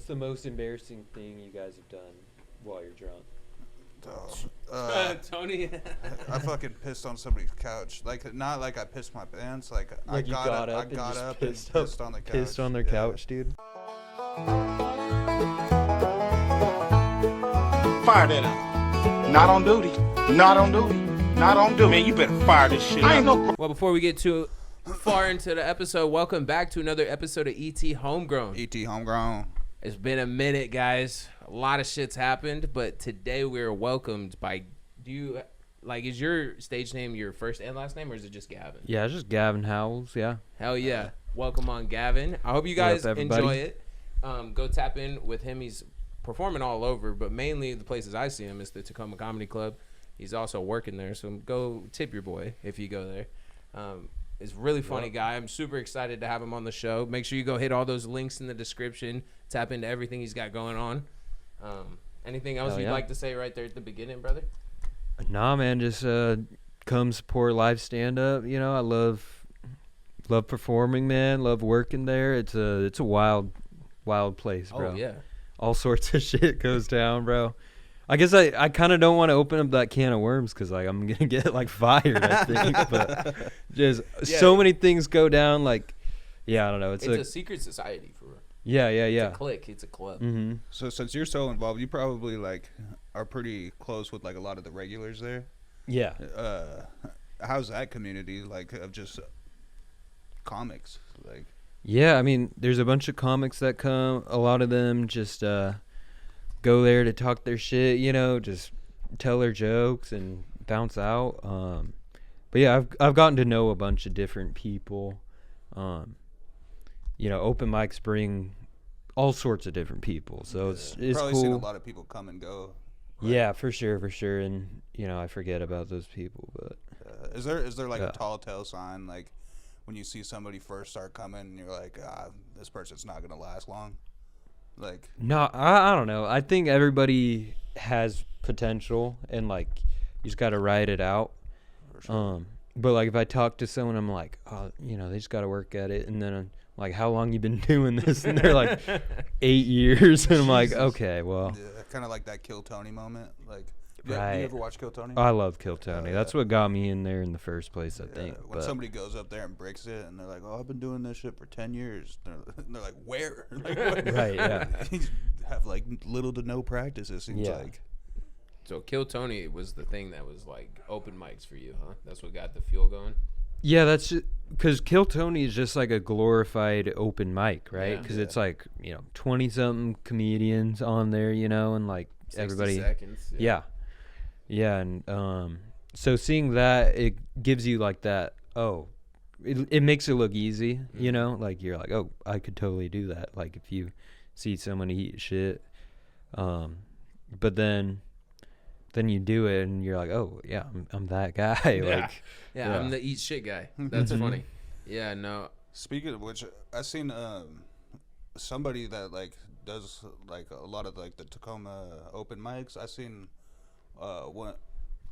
What's the most embarrassing thing you guys have done while you're drunk? Tony. I fucking pissed on somebody's couch. Like, not like I pissed my pants. Like I got up and pissed on the couch. Pissed on their couch, dude. Fire that up. Not on duty. Not on duty. Not on duty. Man, you better fire this shit. I ain't no. Well, before we get too far into the episode, welcome back to another episode of ET Homegrown. ET Homegrown. It's been a minute, guys. A lot of shit's happened, but today we're welcomed by. Is your stage name your first and last name, or is it just Gavin? Yeah, it's just Gavin Howells. Yeah. Hell yeah! Welcome on, Gavin. I hope you guys enjoy it. Go tap in with him. He's performing all over, but mainly the places I see him is the Tacoma Comedy Club. He's also working there, so go tip your boy if you go there. He's a really funny guy. I'm super excited to have him on the show. Make sure you go hit all those links in the description. Tap into everything he's got going on. Anything else you'd like to say right there at the beginning, brother? Nah, man, just come support live stand-up. You know, I love performing, man. Love working there. It's a wild place, bro. Oh, yeah. All sorts of shit goes down, bro. I guess I kind of don't want to open up that can of worms because I'm going to get, fired, I think. But just so many things go down. I don't know. It's a secret society for real. Yeah. It's a clique. It's a club. Mm-hmm. So since you're so involved, you probably, are pretty close with, a lot of the regulars there. Yeah. How's that community, of just comics? Yeah, I mean, there's a bunch of comics that come. A lot of them just go there to talk their shit, just tell their jokes and bounce out. But yeah, I've gotten to know a bunch of different people. Open mics bring all sorts of different people, so it's probably cool. Seen a lot of people come and go. Right? Yeah, for sure, and I forget about those people. But is there a tall tale sign when you see somebody first start coming and you're like, this person's not gonna last long? No, I don't know. I think everybody has potential, and you just gotta ride it out. For sure. But if I talk to someone, I'm like, oh, they just gotta work at it, and then I'm like, how long you been doing this? And they're like, 8 years, and I'm like, okay, well. Yeah, kind of like that Kill Tony moment, Right. You ever watch Kill Tony? I love Kill Tony. That's what got me in there in the first place, I think. When somebody goes up there and breaks it, and they're like, "Oh, I've been doing this shit for 10 years." They're like, "Where?" Right, yeah. You have little to no practice. It seems like. So Kill Tony was the thing that was open mics for you, huh? That's what got the fuel going. Yeah, that's because Kill Tony is just a glorified open mic, right? Because it's 20-something comedians on there, and 60 everybody. seconds. Yeah, and so seeing that, it gives you that, it makes it look easy, Mm-hmm. you're like, oh, I could totally do that, if you see someone eat shit, but then you do it, and you're like, oh, yeah, I'm that guy, Yeah, I'm the eat shit guy. That's funny. Yeah, no. Speaking of which, I seen somebody that does a lot of the Tacoma open mics. I seen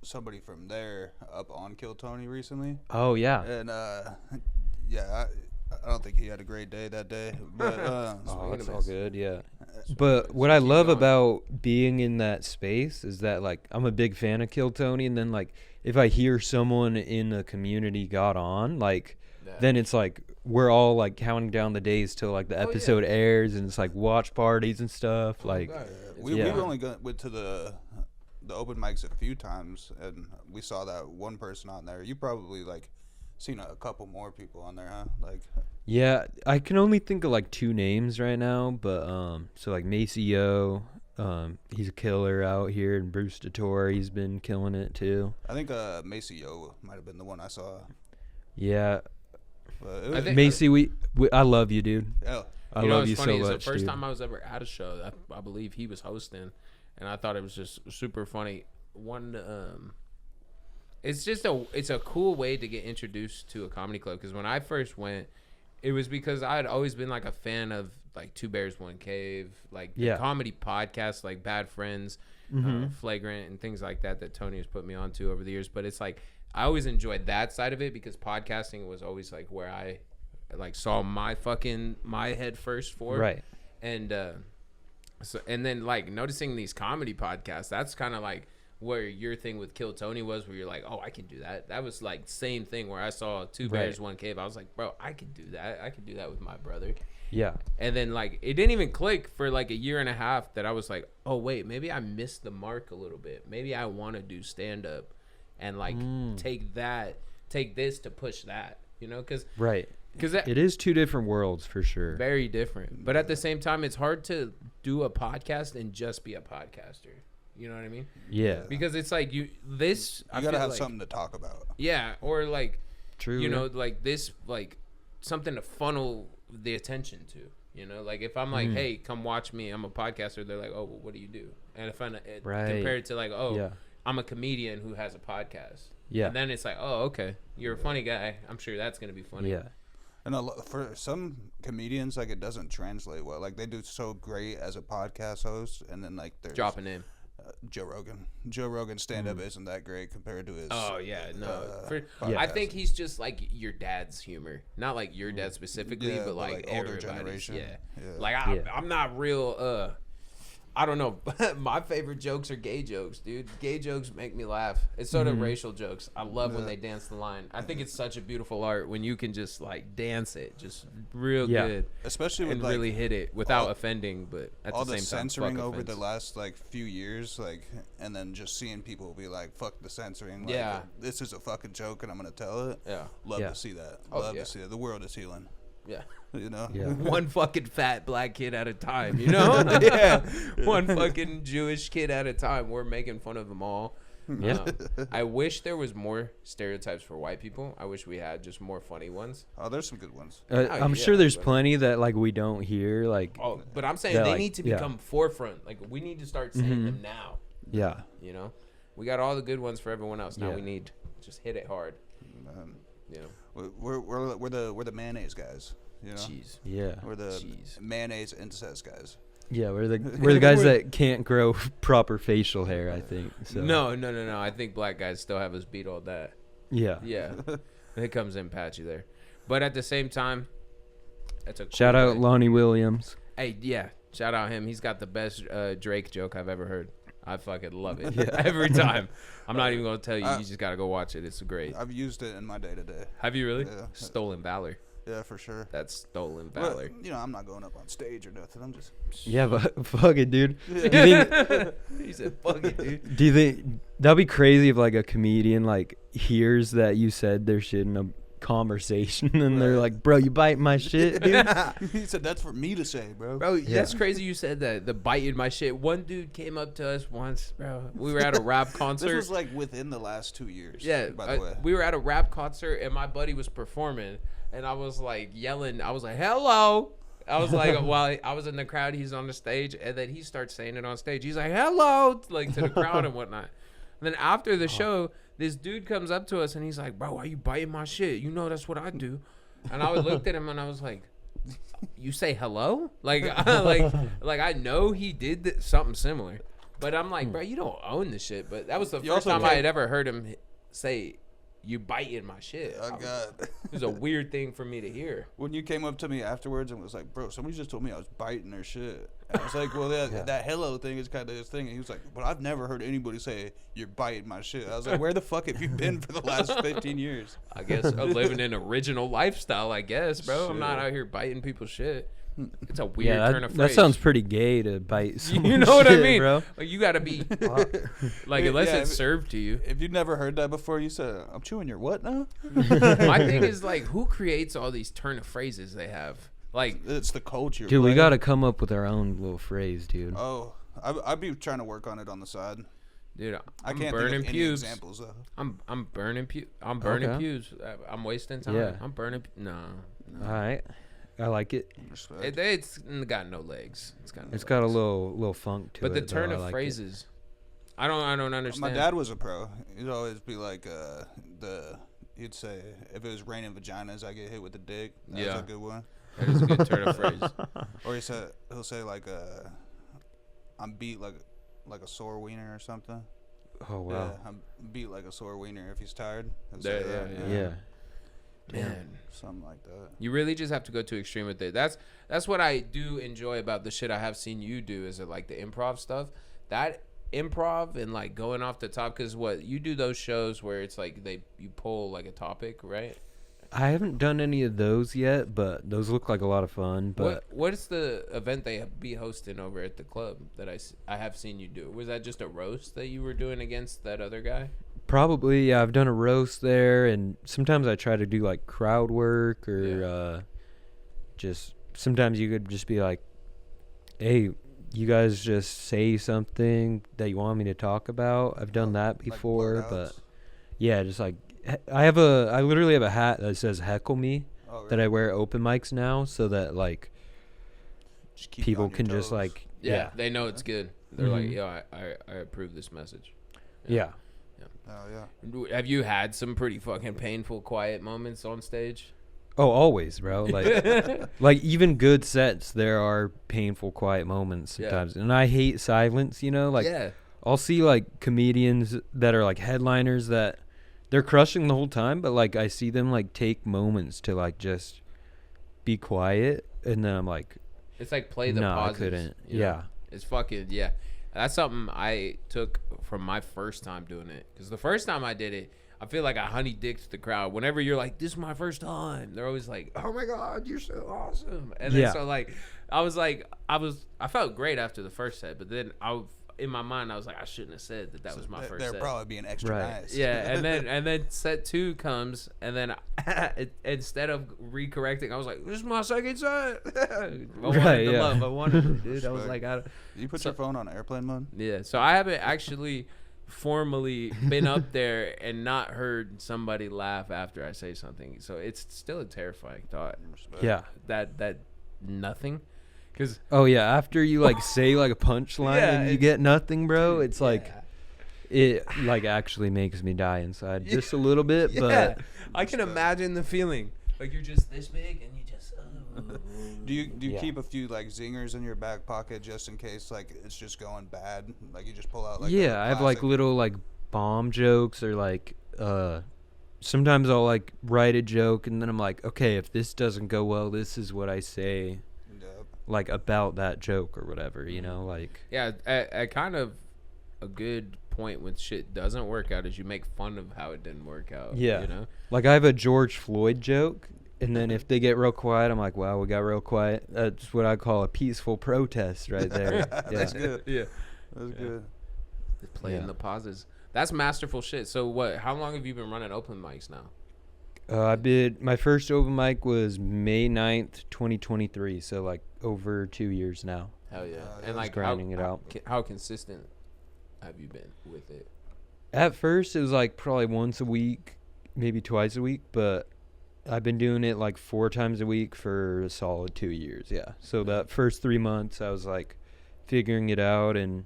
somebody from there up on Kill Tony recently. Oh yeah. And I don't think he had a great day that day. But it's all good, yeah. But what I love about being in that space is that I'm a big fan of Kill Tony, and then if I hear someone in the community got on, then it's we're all counting down the days till the episode airs, and it's watch parties and stuff. We've only went to the open mics a few times, and we saw that one person on there. You probably seen a couple more people on there, huh? Yeah, I can only think of 2 names right now, but so Macy O, he's a killer out here, and Bruce DeTore, he's been killing it too. I think Macy O might have been the one I saw. Yeah. But Macy, I love you, dude. Yeah. I love you so much. The first time I was ever at a show, I believe he was hosting, and I thought it was just super funny. It's a cool way to get introduced to a comedy club, because when I first went, it was because I had always been a fan of Two Bears One Cave, the comedy podcasts Bad Friends, Flagrant, and things like that Tony has put me onto over the years. But it's I always enjoyed that side of it, because podcasting was always where I saw my head first for. Right. And So, and then like noticing these comedy podcasts, that's kind of like where your thing with Kill Tony was, where you're like, oh, I can do that. That was like same thing where I saw Two Bears, One Cave. I was like, bro, I could do that. I could do that with my brother. Yeah. And then like it didn't even click for like a year and a half that I was like, oh wait, maybe I missed the mark a little bit. Maybe I want to do stand up and like take this to push that, you know, because it is two different worlds for sure. Very different. But at the same time, it's hard to do a podcast and just be a podcaster. You know what I mean? Yeah. Because it's like you gotta have like, something to talk about. Yeah, or like true. You know, like this, like something to funnel the attention to. You know, like if I'm like, hey, come watch me, I'm a podcaster. They're like, oh, well, what do you do? And if I compare it to like, oh, I'm a comedian who has a podcast. Yeah. And then it's like, oh, okay, you're a funny guy. I'm sure that's gonna be funny. Yeah. And for some comedians, like it doesn't translate well. Like they do so great as a podcast host, and then like there's drop a name. Joe Rogan. Joe Rogan's stand-up isn't that great compared to his. Oh yeah, no. I think he's just like your dad's humor, not like your dad specifically, but like older generation. Yeah. Like I'm not real. I don't know. My favorite jokes are gay jokes, dude. Gay jokes make me laugh. It's sort of racial jokes. I love when they dance the line. I think it's such a beautiful art when you can just like dance it, just real good, especially with and like, really hit it without offending, but at all the same time, censoring over the last like few years, like, and then just seeing people be like, "Fuck the censoring." Like, this is a fucking joke, and I'm gonna tell it. Yeah, love to see that. Love to see it. The world is healing. Yeah. You know? Yeah. One fucking fat black kid at a time, you know? One fucking Jewish kid at a time. We're making fun of them all. Yeah. I wish there was more stereotypes for white people. I wish we had just more funny ones. Oh, there's some good ones. I'm sure there's plenty that like we don't hear. Like, but I'm saying they need to become forefront. Like we need to start saying them now. Yeah. You know? We got all the good ones for everyone else. Now we need just hit it hard. You know? We're the mayonnaise guys. You know? Cheese. Yeah. We're the mayonnaise incest guys. Yeah, we're the guys that can't grow proper facial hair, I think. So. No. I think black guys still have us beat all that. Yeah. Yeah. It comes in patchy there. But at the same time, that's a shout out Lonnie Williams. Hey, yeah. Shout out him. He's got the best Drake joke I've ever heard. I fucking love it every time. I'm not even going to tell you. You just got to go watch it. It's great. I've used it in my day-to-day. Have you really? Yeah. Stolen valor. Yeah, for sure. That's stolen valor. Well, you know, I'm not going up on stage or nothing. I'm just. Yeah, but fuck it, dude. Yeah. Do you think? He said, "Fuck it, dude." Do you think that'd be crazy if like a comedian like hears that you said their shit in a conversation and they're like, "Bro, you bite my shit, dude." He said that's for me to say, bro. Bro, that's crazy. You said that the biting my shit. One dude came up to us once, bro. We were at a rap concert. This was like within the last 2 years. Yeah, by the way, we were at a rap concert and my buddy was performing. And I was like yelling. I was like, "Hello!" I was like, while I was in the crowd, he's on the stage, and then he starts saying it on stage. He's like, "Hello!" like to the crowd and whatnot. And then after the show, this dude comes up to us and he's like, "Bro, why you biting my shit? You know that's what I do." And I looked at him and I was like, "You say hello?" Like I know he did something similar, but I'm like, "Bro, you don't own the shit." But that was the first time I had ever heard him say, "You biting my shit." Oh, God. It was a weird thing for me to hear. When you came up to me afterwards and was like, "Bro, somebody just told me I was biting their shit." And I was like, "Well, that hello thing is kind of his thing." And he was like, "But I've never heard anybody say you're biting my shit." I was like, "Where the fuck have you been for the last 15 years?" I guess I'm living an original lifestyle, I guess, bro. I'm not out here biting people's shit. It's a weird turn of phrase. That sounds pretty gay to bite someone's You know what shit, I mean? Bro. Like, you got to be, like, unless it's served to you. If you've never heard that before, you said, "I'm chewing your what now?" My thing is, like, who creates all these turn of phrases they have? Like, it's the culture. Dude, we got to come up with our own little phrase, dude. Oh, I'd be trying to work on it on the side. Dude, I can't burning think of any pubes. examples, though. I'm burning pubes. I'm burning pubes. I'm wasting time. Yeah. I'm burning. No. All right. I like it. It's got no legs. It's got a little funk to it. But the turn of phrases, I don't understand. My dad was a pro. He'd always be like, he'd say, if it was raining vaginas, I get hit with the dick. That's a good one. That is a good turn of phrase. Or he'll say like, I'm beat like a sore wiener or something. Oh wow. Yeah, I'm beat like a sore wiener if he's tired. Yeah. Man, something like that. You really just have to go to extreme with it. That's what I do enjoy about the shit I have seen you do, is it like the improv stuff. That improv and like going off the top, because what you do, those shows where it's like you pull like a topic, right? I haven't done any of those yet, but those look like a lot of fun. But what's the event they be hosting over at the club that I have seen you do? Was that just a roast that you were doing against that other guy? Probably, yeah. I've done a roast there, and sometimes I try to do like crowd work or just sometimes you could just be like, hey, you guys just say something that you want me to talk about. I've done that before, like but yeah, just like I literally have a hat that says heckle me that I wear at open mics now, so that like people can just like they know it's good. They're like, yo, I approve this message. Yeah. Oh yeah. Have you had some pretty fucking painful quiet moments on stage? Oh, always, bro. Like like even good sets, there are painful quiet moments sometimes, and I hate silence. You know, like I'll see like comedians that are like headliners that they're crushing the whole time, but like I see them like take moments to like just be quiet, and then I'm like, it's like play the pauses. I couldn't. Know? It's fucking That's something I took from my first time doing it, because the first time I did it, I feel like I honey dicked the crowd. Whenever you're like, this is my first time, they're always like, oh my God, you're so awesome. And then so like, I felt great after the first set, but then in my mind, I was like, I shouldn't have said that was my first set. They're probably being extra nice. Yeah, and then set 2 comes, and then instead of recorrecting, I was like, this is my second set. I wanted to, dude. I was like, you put your phone on airplane mode? Yeah, so I haven't actually formally been up there and not heard somebody laugh after I say something. So it's still a terrifying thought. Yeah. That nothing. Cause after you like say like a punchline and you get nothing, bro, it's like it like actually makes me die inside just a little bit. But I can imagine the feeling. Like you're just this big and you just do you keep a few like zingers in your back pocket just in case like it's just going bad? Like you just pull out like I have like little like bomb jokes, or like sometimes I'll like write a joke and then I'm like, okay, if this doesn't go well, this is what I say. Like about that joke or whatever, you know, like at kind of a good point when shit doesn't work out is you make fun of how it didn't work out. You know, like I have a George Floyd joke, and then if they get real quiet, I'm like, wow, we got real quiet. That's what I call a peaceful protest right there. That's good. That's good. Just playing the pauses. That's masterful shit. So how long have you been running open mics now? My first open mic was May 9th, 2023. So like over 2 years now. Hell yeah. And like grinding it out. How consistent have you been with it? At first it was like probably once a week, maybe twice a week, but I've been doing it like 4 times a week for a solid 2 years. Yeah. So that first 3 months I was like figuring it out and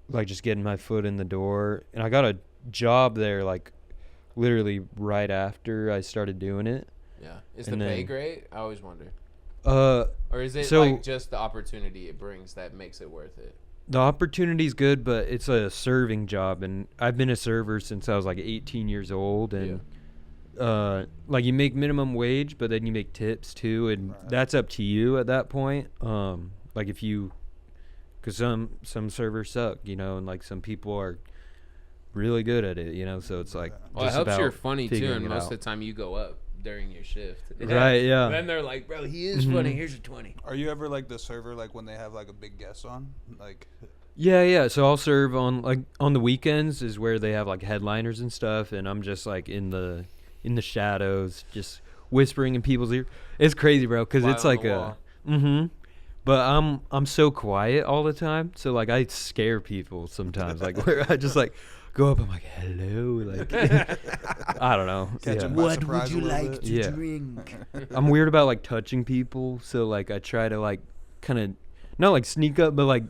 like just getting my foot in the door, and I got a job there like literally right after I started doing it. Yeah. Is the pay great? I always wonder. Or is it like just the opportunity it brings that makes it worth it? The opportunity's good, but it's a serving job, and I've been a server since I was like 18 years old, and like you make minimum wage, but then you make tips too, and that's up to you at that point. Like if you, because some servers suck, you know, and like some people are really good at it, you know, so it's like it helps you're funny too, and most of the time you go up during your shift. Right, yeah. And then they're like, bro, he is funny, here's your 20. Are you ever like the server like when they have like a big guest on? Like Yeah, so I'll serve on the weekends is where they have like headliners and stuff, and I'm just like in the shadows just whispering in people's ear. It's crazy, bro, cuz it's like but I'm so quiet all the time, so like I scare people sometimes, like where I just like go up, I'm like, hello, like I don't know. What would you like to drink? I'm weird about like touching people, so like I try to like kind of not like sneak up, but like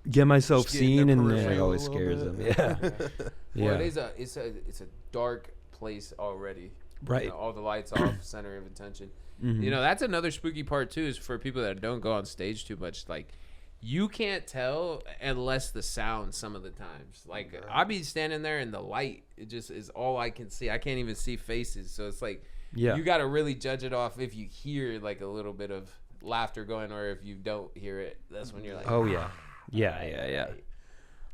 get myself seen, and then it always scares them. Well, it's a dark place already. Right. You know, all the lights off, center of attention. You know, that's another spooky part too, is for people that don't go on stage too much. Like, you can't tell unless the sound some of the times. Like I'll be standing there and the light, it just is all I can see. I can't even see faces. So it's like you got to really judge it off if you hear like a little bit of laughter going, or if you don't hear it. That's when you're like, oh yeah.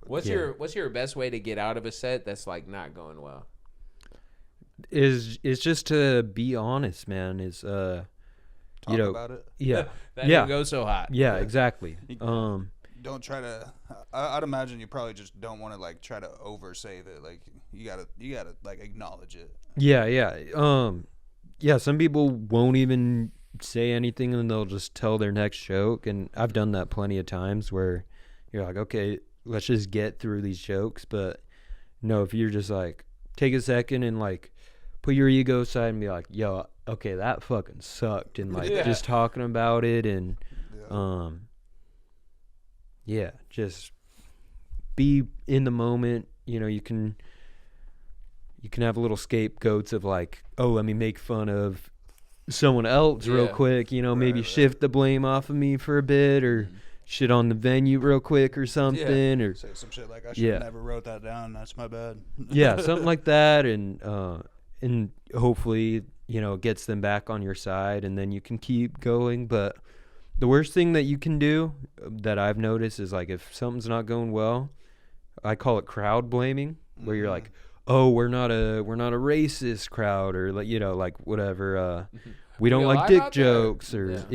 What's your best way to get out of a set that's like not going well? Is just to be honest, man. Is Talk about it. Yeah. That didn't go so hot. Yeah, exactly. Don't try to. I'd imagine you probably just don't want to like try to oversave it. Like you gotta like acknowledge it. Yeah. Some people won't even say anything and they'll just tell their next joke, and I've done that plenty of times where you're like, okay, let's just get through these jokes. But no, if you're just like, take a second and like put your ego aside and be like, yo, okay, that fucking sucked, and like just talking about it, and just be in the moment. You know, you can have little scapegoats of like, oh, let me make fun of someone else real quick, you know, maybe shift the blame off of me for a bit, or shit on the venue real quick or something, or say some shit like, I should have never wrote that down, that's my bad. Something like that, and hopefully, you know, it gets them back on your side, and then you can keep going. But the worst thing that you can do that I've noticed is like, if something's not going well, I call it crowd blaming, where you're like, oh, we're not a racist crowd, or like, you know, like whatever, we don't like dick jokes, or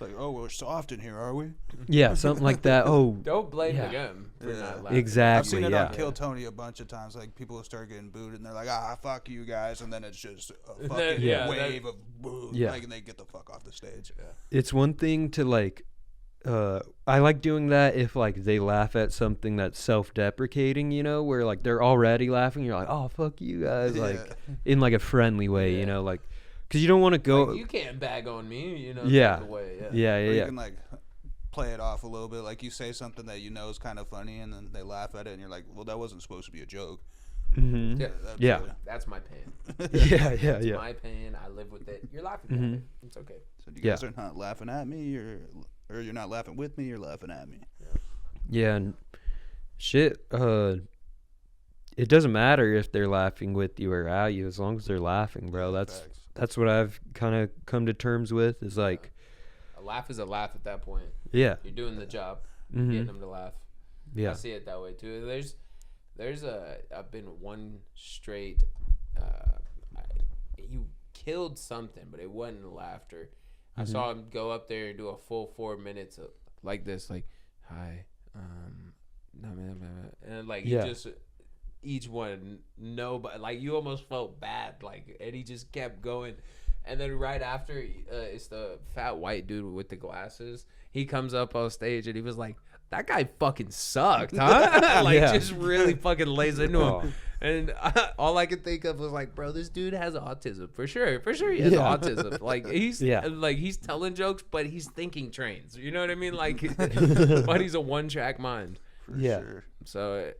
like, oh, we're soft in here, are we? Yeah, something like that. Oh, don't blame them for not laughing. Exactly. I've seen it on Kill Tony a bunch of times. Like people will start getting booed, and they're like, fuck you guys, and then it's just a fucking wave of boo, like, and they get the fuck off the stage. It's one thing to like, I like doing that if like they laugh at something that's self-deprecating, you know, where like they're already laughing, you're like, oh, fuck you guys, like in like a friendly way, you know, like, because you don't want to go, like, you can't bag on me, you know. Or you can like play it off a little bit, like you say something that you know is kind of funny, and then they laugh at it, and you're like, well, that wasn't supposed to be a joke. That's my pain. That's my pain. I live with it. You're laughing at it. It's okay. So you guys are not laughing at me, or you're not laughing with me, you're laughing at me. And shit, it doesn't matter if they're laughing with you or at you, as long as they're laughing, bro. That's what I've kind of come to terms with, is like, a laugh is a laugh at that point. You're doing the job, getting them to laugh. I see it that way too. I've been one straight, you killed something, but it wasn't laughter. I saw him go up there and do a full 4 minutes of, like this, like, hi, and like you just, each one, but like you almost felt bad, like, and he just kept going. And then right after, it's the fat white dude with the glasses. He comes up on stage and he was like, that guy fucking sucked, huh? Just really fucking lays into him. And all I could think of was like, bro, this dude has autism. For sure he has autism. Like, he's telling jokes, but he's thinking trains. You know what I mean? Like, but he's a one-track mind. For sure. So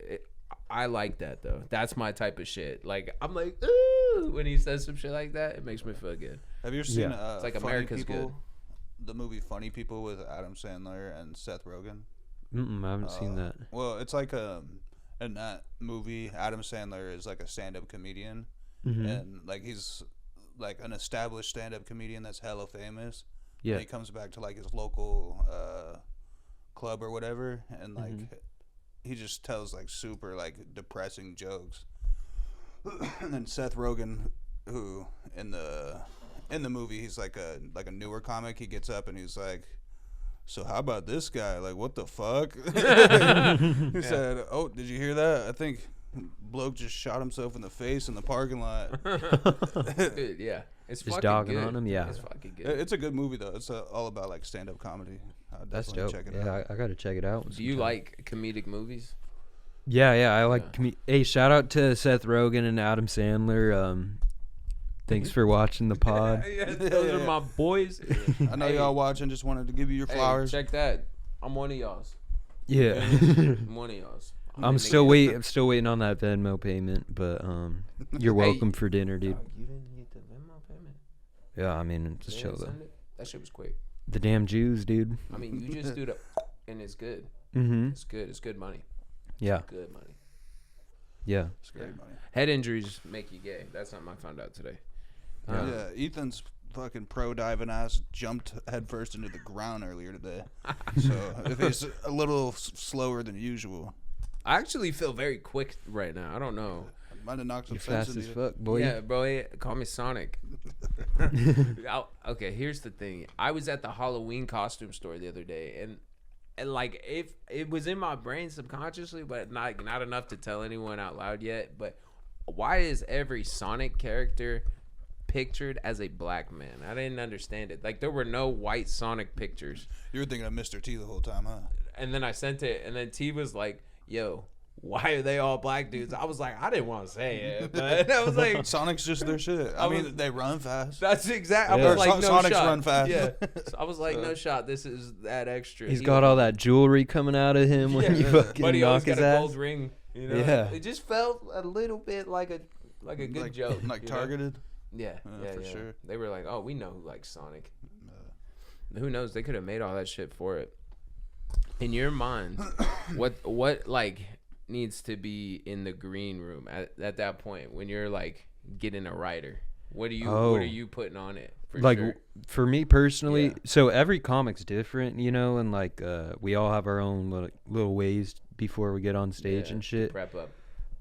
I like that, though. That's my type of shit. Like, I'm like, ooh, when he says some shit like that, it makes me feel good. Have you ever seen it's like America's Good? The movie Funny People with Adam Sandler and Seth Rogen? I haven't seen that. Well, it's like in that movie, Adam Sandler is like a stand-up comedian, and like he's like an established stand-up comedian that's hella famous. And he comes back to like his local club or whatever, and like he just tells like super like depressing jokes. And then Seth Rogen, who in the movie he's like a newer comic, he gets up and he's like, so how about this guy? Like, what the fuck? He said, oh, did you hear that? I think bloke just shot himself in the face in the parking lot. Dude, it's just fucking dogging good. on him. It's fucking good. It's a good movie though. It's all about like stand-up comedy. That's dope. Check it out. I gotta check it out. Do you like comedic movies? Yeah, I like. Hey, shout out to Seth Rogen and Adam Sandler. Thanks for watching the pod. Those are my boys. I know y'all watching. Just wanted to give you your flowers. Check that. I'm one of y'all's. Yeah. I'm one of y'all's. I'm still waiting on that Venmo payment, but you're welcome for dinner, dude. Dog, you didn't get the Venmo payment? Yeah, I mean, just chill though. That shit was quick. The damn Jews, dude. I mean, you just do the and it's good. Mm-hmm. It's good. It's good money. Yeah. It's good money. Yeah. It's great money. Head injuries make you gay. That's something I found out today. Yeah, Ethan's fucking pro diving ass jumped headfirst into the ground earlier today. So if he's a little slower than usual. I actually feel very quick right now. I don't know. Might have knocked some You're sense fast into as you. fuck, boy. Yeah, bro. Call me Sonic. Okay, here's the thing. I was at the Halloween costume store the other day, and like if it was in my brain subconsciously, but not enough to tell anyone out loud yet. But why is every Sonic character pictured as a black man? I didn't understand it. Like there were no white Sonic pictures. You were thinking of Mr. T the whole time, huh? And then I sent it, and then T was like, "Yo, why are they all black dudes?" I was like, I didn't want to say it, but I was like, Sonic's just their shit. I mean, they run fast. that's exactly. Yeah. I was like, no Sonics shot. run fast. Yeah, so I was like, no shot. This is that extra. He's got all that jewelry coming out of him when you fucking but he knock always his got a ass. gold ring. You know? Yeah. It just felt a little bit like a good joke. Like you know? targeted. Yeah, for sure. They were like, oh, we know who likes Sonic. Who knows? They could have made all that shit for it. In your mind, what like needs to be in the green room at that point when you're like getting a writer? What are you putting on it? For me personally, Yeah. so every comic's different, you know, and like we all have our own little ways before we get on stage and shit. Prep up.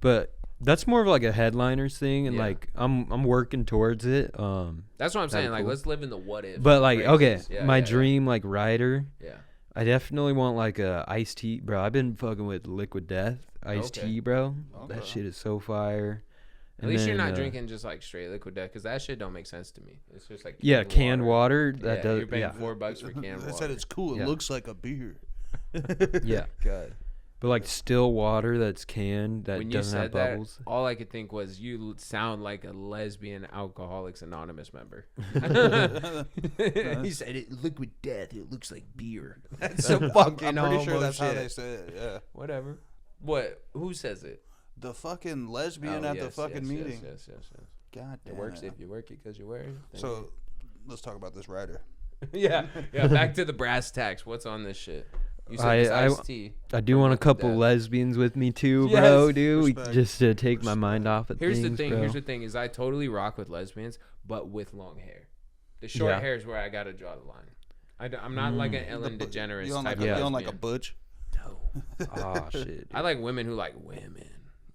But that's more of like a headliners thing, and Yeah. like I'm working towards it. That's what I'm saying. Like, cool. let's live in the what if. But like, okay, phrases. Yeah, my yeah, dream like writer, Yeah. I definitely want like a iced tea, bro. I've been fucking with Liquid Death iced Okay. tea, bro. Okay. That shit is so fire. At least you're not drinking just like straight Liquid Death, because that shit don't make sense to me. It's just like canned water. That Yeah, does. you're paying Yeah, $4 for canned They water. said it's cool. It Yeah. looks like a beer. yeah. God. But like still water that's canned that When you doesn't have said that, bubbles. all I could think was you sound like a lesbian Alcoholics Anonymous member. He said it Liquid Death. It looks like beer. That's so fucking I'm pretty sure homo that's how shit. they say it. Yeah. Whatever. What? Who says it? The fucking lesbian Oh, at the yes, fucking yes, meeting. Yes. God damn. It works if you work it because you wear it. So let's talk about this writer. yeah. Back to the brass tacks. What's on this shit? You said this iced tea. I do from want a Liquid couple Death. lesbians with me too, Yes. bro, dude. Respect. Just to take my mind off of Here's things, the thing. bro. Here's the thing. Is I totally rock with lesbians, but with long hair. The short Yeah. hair is where I gotta draw the line. I'm not like an Ellen DeGeneres You don't type like, of you don't like a lesbian. butch? No. Oh shit. Dude. I like women who like women.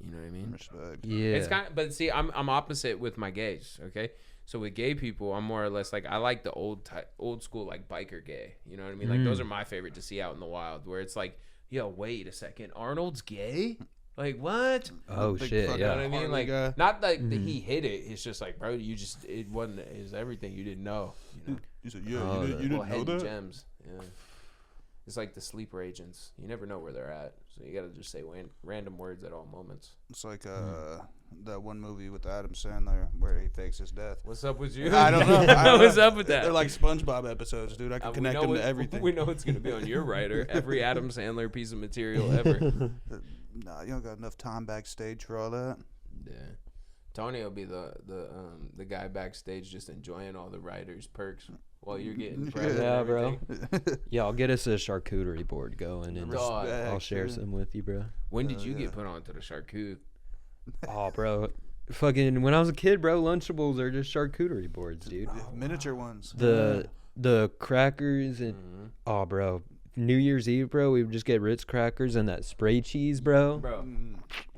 You know what I mean? Respect. Yeah. It's kind of, but see, I'm opposite with my gays. Okay, so with gay people, I'm more or less like I like the old school like biker gay. You know what I mean? Like those are my favorite to see out in the wild, where it's like, yo, wait a second, Arnold's gay? Like what? Oh Big shit. fucking You know Yeah. what I mean? Harley Like guy. not like that he hit it. It's just like, bro, it wasn't is everything you didn't know. You know? You said, yeah, Oh, you that- didn't know Hidden that? gems. Yeah. It's like the sleeper agents. You never know where they're at, so you gotta just say random words at all moments. It's like that one movie with Adam Sandler where he fakes his death. What's up with you? I don't know. What's up with that? They're like SpongeBob episodes, dude. I can We connect know them what- to everything. We know it's gonna be on your writer. Every Adam Sandler piece of material ever. Nah, you don't got enough time backstage for all that. Yeah. Tony will be the guy backstage just enjoying all the writers' perks while you're getting prepped and Yeah, bro. everything. Yeah, I'll get us a charcuterie board going, and Dog. I'll share Respect, some with you, bro. When did you yeah. get put onto the charcuterie? Oh, bro. Fucking when I was a kid, bro, Lunchables are just charcuterie boards, dude. Miniature ones. The crackers and oh, bro. New Year's Eve, bro, we would just get Ritz crackers and that spray cheese, bro. Bro,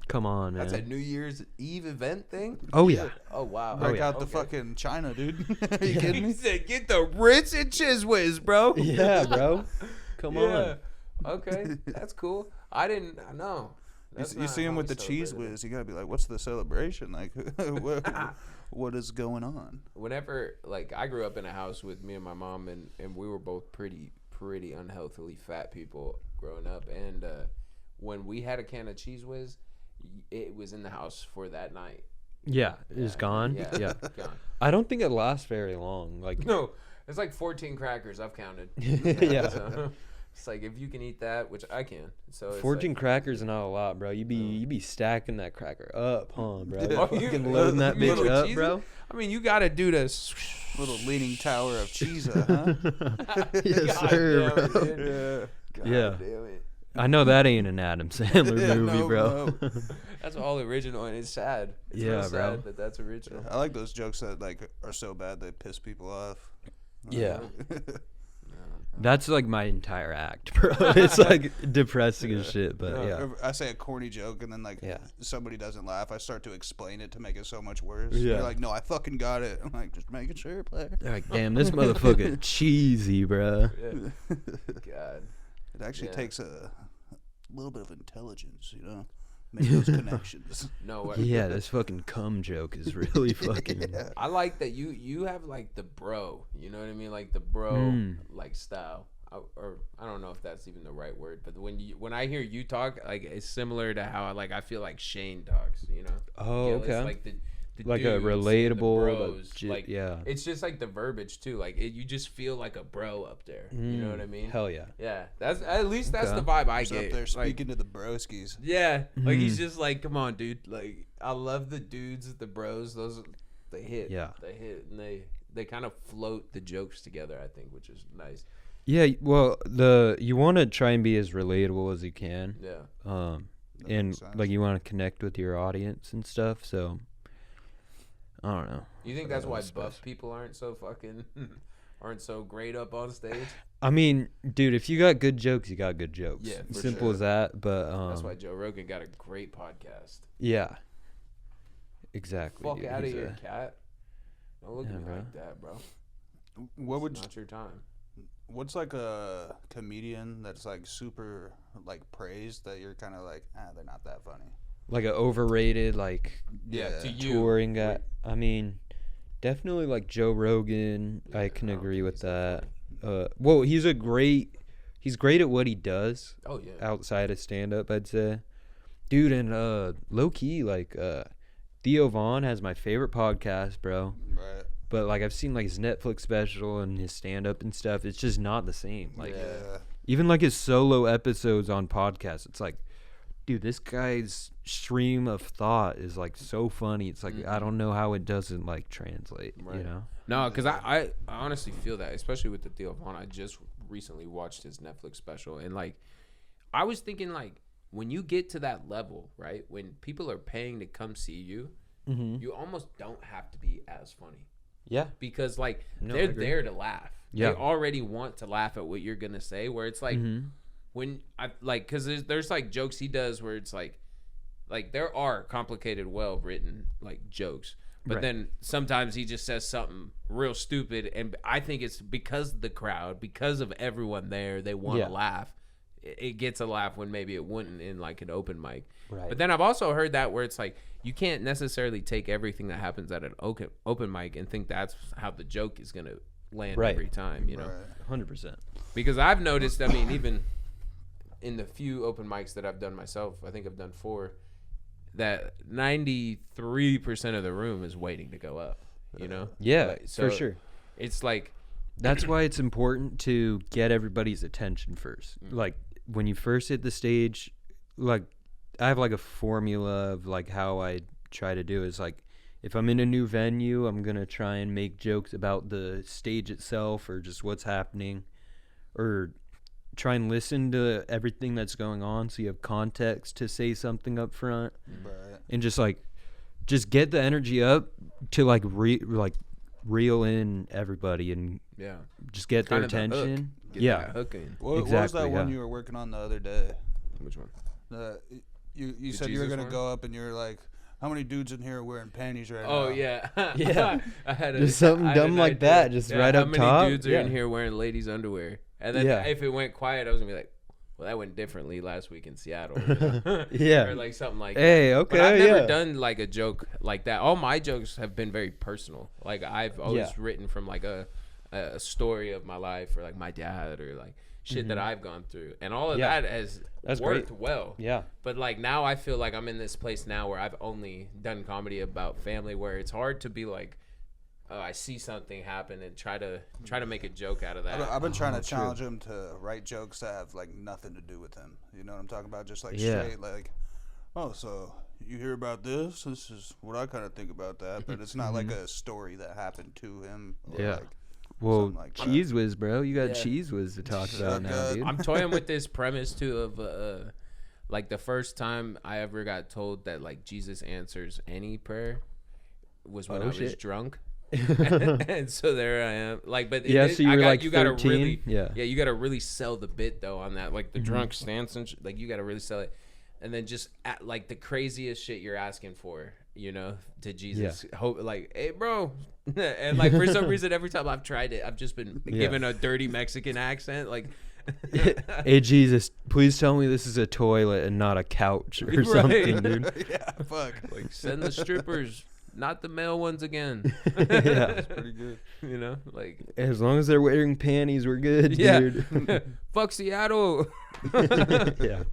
Come on, man. that's a New Year's Eve event thing? Oh yeah. Oh, wow. Break yeah. out the Okay. fucking China, dude. Are you kidding He me? said, get the Ritz and Chiz Whiz, bro. Yeah, bro. Come on. Okay, that's cool. I didn't know. You see him with the cheese whiz, you gotta be like, what's the celebration? Like, what is going on? Whenever, like, I grew up in a house with me and my mom, and we were both pretty unhealthily fat people growing up. And when we had a can of cheese whiz, it was in the house for that night. Yeah, it's gone. Yeah, Yeah. gone. I don't think it lasts very long. Like No, it's like 14 crackers. I've counted. yeah. So, it's like if you can eat that, which I can. So it's 14 like, crackers is not a lot, bro. You be stacking that cracker up, huh, bro? Oh, You you- can loading that you mean bitch with up, cheese? bro. I mean, you gotta do this. Little leaning tower of cheese, huh? Yes, God sir, damn it, bro. dude. Yeah. Damn it. I know that ain't an Adam Sandler movie, bro. No. That's all original, and it's sad. It's yeah, sad bro. that that's original. I like those jokes that like are so bad they piss people off. Yeah. That's like my entire act, bro. It's like depressing as shit, but yeah. I say a corny joke and then like somebody doesn't laugh. I start to explain it to make it so much worse. Yeah. They're like, no, I fucking got it. I'm like, just making sure, player. They're like, damn, this motherfucker cheesy, bro. Yeah. God. It actually takes a little bit of intelligence, you know, make those connections. No, yeah, this fucking cum joke is really fucking. Yeah. I like that you have like the bro, you know what I mean, like the bro like style. Or I don't know if that's even the right word, but when I hear you talk, like it's similar to how I feel like Shane talks, you know. Oh, okay. It's like the like a relatable, bros, like yeah. It's just like the verbiage too. Like you just feel like a bro up there. You know what I mean? Hell yeah. Yeah, that's at least that's the vibe I He's get. up there speaking to the broskies. Yeah, like he's just like, come on, dude. Like I love the dudes, the bros. Those they hit. Yeah, they hit, and they kind of float the jokes together. I think, which is nice. Yeah, well, you want to try and be as relatable as you can. Yeah. And like you want to connect with your audience and stuff. So I don't know. You think that's why buff people aren't so great up on stage? I mean, dude, if you got good jokes, you got good jokes. Yeah, simple as that. But that's why Joe Rogan got a great podcast. Yeah. Exactly. Fuck out of here, cat. Don't look at me bro. like that, bro. What would not your time? What's like a comedian that's like super like praised that you're kind of like, they're not that funny? Like an overrated, like to you, touring guy. I mean, definitely like Joe Rogan. Yeah, I can agree with that. Well, he's great at what he does. Oh yeah. Outside of stand up, I'd say, dude, and low key like Theo Vaughn has my favorite podcast, bro. Right. But like I've seen like his Netflix special and his stand up and stuff. It's just not the same. Like even like his solo episodes on podcasts, it's like, dude, this guy's stream of thought is like so funny. It's like I don't know how it doesn't like translate. Right. You know? No, because I honestly feel that, especially with the Theo Vaughn. I just recently watched his Netflix special, and like I was thinking, like when you get to that level, right, when people are paying to come see you, you almost don't have to be as funny. Yeah, because like they're there to laugh. Yeah, they already want to laugh at what you're gonna say. Where it's like when I like, because there's like jokes he does where it's like there are complicated, well written like jokes, but then sometimes he just says something real stupid, and I think it's because of the crowd, because of everyone there, they want to laugh. It gets a laugh when maybe it wouldn't in like an open mic. Right. But then I've also heard that where it's like you can't necessarily take everything that happens at an open mic and think that's how the joke is gonna land every time, you know. 100%. Because I've noticed, I mean, even in the few open mics that I've done myself, I think I've done 4, that 93% of the room is waiting to go up, you know? Yeah, like, so for sure. It's like... That's why it's important to get everybody's attention first. Like, when you first hit the stage, like, I have, like, a formula of, like, how I try to do is, like, if I'm in a new venue, I'm going to try and make jokes about the stage itself or just what's happening, or try and listen to everything that's going on so you have context to say something up front. And just get the energy up to like reel in everybody and just get their attention. What was that one you were working on the other day? Which one? You said you were gonna go up and you were like, how many dudes in here are wearing panties right now? Oh yeah. Yeah. I had just something dumb like that, just right up top. How many dudes are in here wearing ladies' underwear? And then if it went quiet, I was gonna be like, well, that went differently last week in Seattle. You know? Or like something like that. Okay. But I've never done like a joke like that. All my jokes have been very personal. Like I've always written from like a story of my life, or like my dad, or like shit that I've gone through, and all of that has worked well. Yeah. But like now I feel like I'm in this place now where I've only done comedy about family, where it's hard to be like, oh, I see something happen and try to make a joke out of that. I've been trying to challenge him to write jokes that have like nothing to do with him. You know what I'm talking about? Just like straight like, oh, so you hear about this? This is what I kind of think about that, but it's not like a story that happened to him. Or like, Well, like Cheese Whiz, bro. You got Cheese Whiz to talk about now, dude. I'm toying with this premise too of like the first time I ever got told that like Jesus answers any prayer was when I was drunk. And so there I am. Like, but so you were like 13? Really, you gotta really sell the bit though on that, like the drunk stance and like you gotta really sell it, and then just at like the craziest shit you're asking for, you know, to Jesus. Hope like, hey, bro, and like for some reason every time I've tried it, I've just been given a dirty Mexican accent, like. Hey Jesus, please tell me this is a toilet and not a couch or something, dude. Yeah, fuck. Like send the strippers. Not the male ones again. That's pretty good. You know, like as long as they're wearing panties, we're good, dude. Fuck Seattle. Yeah.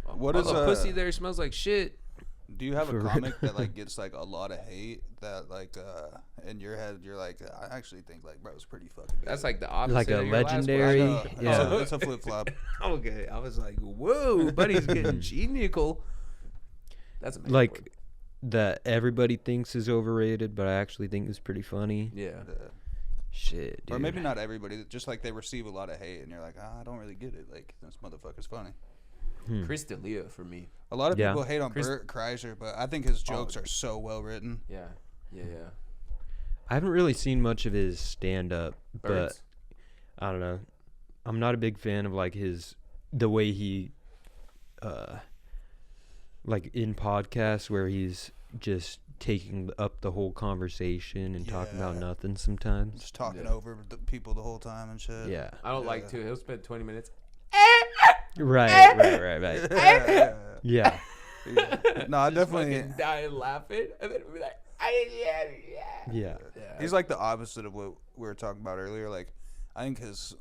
What is the pussy there smells like shit. Do you have a comic that like gets like a lot of hate that like in your head you're like I actually think like bro it's pretty fucking good. That's like the opposite. Like a of your legendary. Yeah, it's a flip flop. Okay, I was like, whoa, buddy's getting genical. That's amazing. Like that everybody thinks is overrated, but I actually think is pretty funny. Yeah. Shit, dude. Or maybe not everybody. Just like they receive a lot of hate, and you're like, I don't really get it. Like this motherfucker's funny. Chris D'Elia for me. A lot of people hate on Bert Kreischer, but I think his jokes are so well written. Yeah. I haven't really seen much of his stand up, but I don't know. I'm not a big fan of like the way he like in podcasts where he's just taking up the whole conversation and talking about nothing sometimes. Just talking over the people the whole time and shit. Yeah. I don't like to. He'll spend 20 minutes. Right. Yeah. No, I definitely dying laughing, and then be like, Yeah. He's like the opposite of what we were talking about earlier. Like, I think his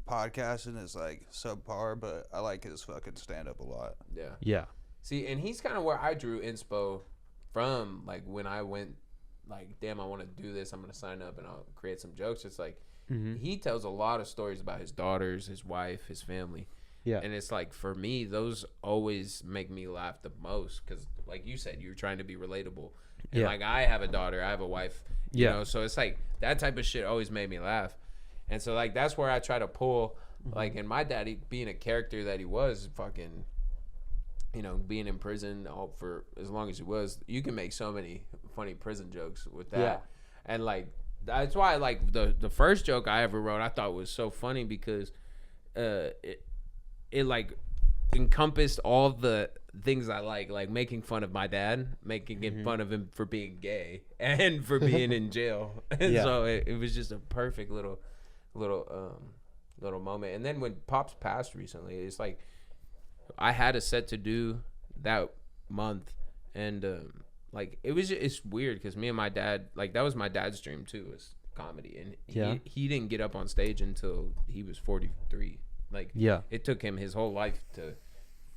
podcasting is like subpar, but I like his fucking stand up a lot. Yeah. See, and he's kind of where I drew inspo from. Like when I went, like, damn, I want to do this. I'm gonna sign up and I'll create some jokes. It's like he tells a lot of stories about his daughters, his wife, his family. Yeah. And it's like, for me, those always make me laugh the most because, like you said, you're trying to be relatable. And, like, I have a daughter. I have a wife. You know? So it's like that type of shit always made me laugh. And so, like, that's where I try to pull, like, and my daddy, being a character that he was, fucking, you know, being in prison for as long as he was, you can make so many funny prison jokes with that. Yeah. And, like, that's why, like, the first joke I ever wrote I thought was so funny because it like encompassed all the things I like making fun of my dad, making fun of him for being gay and for being in jail. And so it was just a perfect little moment. And then when Pops passed recently, it's like I had a set to do that month, and like it's weird because me and my dad, like, that was my dad's dream too, was comedy, and he didn't get up on stage until he was 43. Like, it took him his whole life to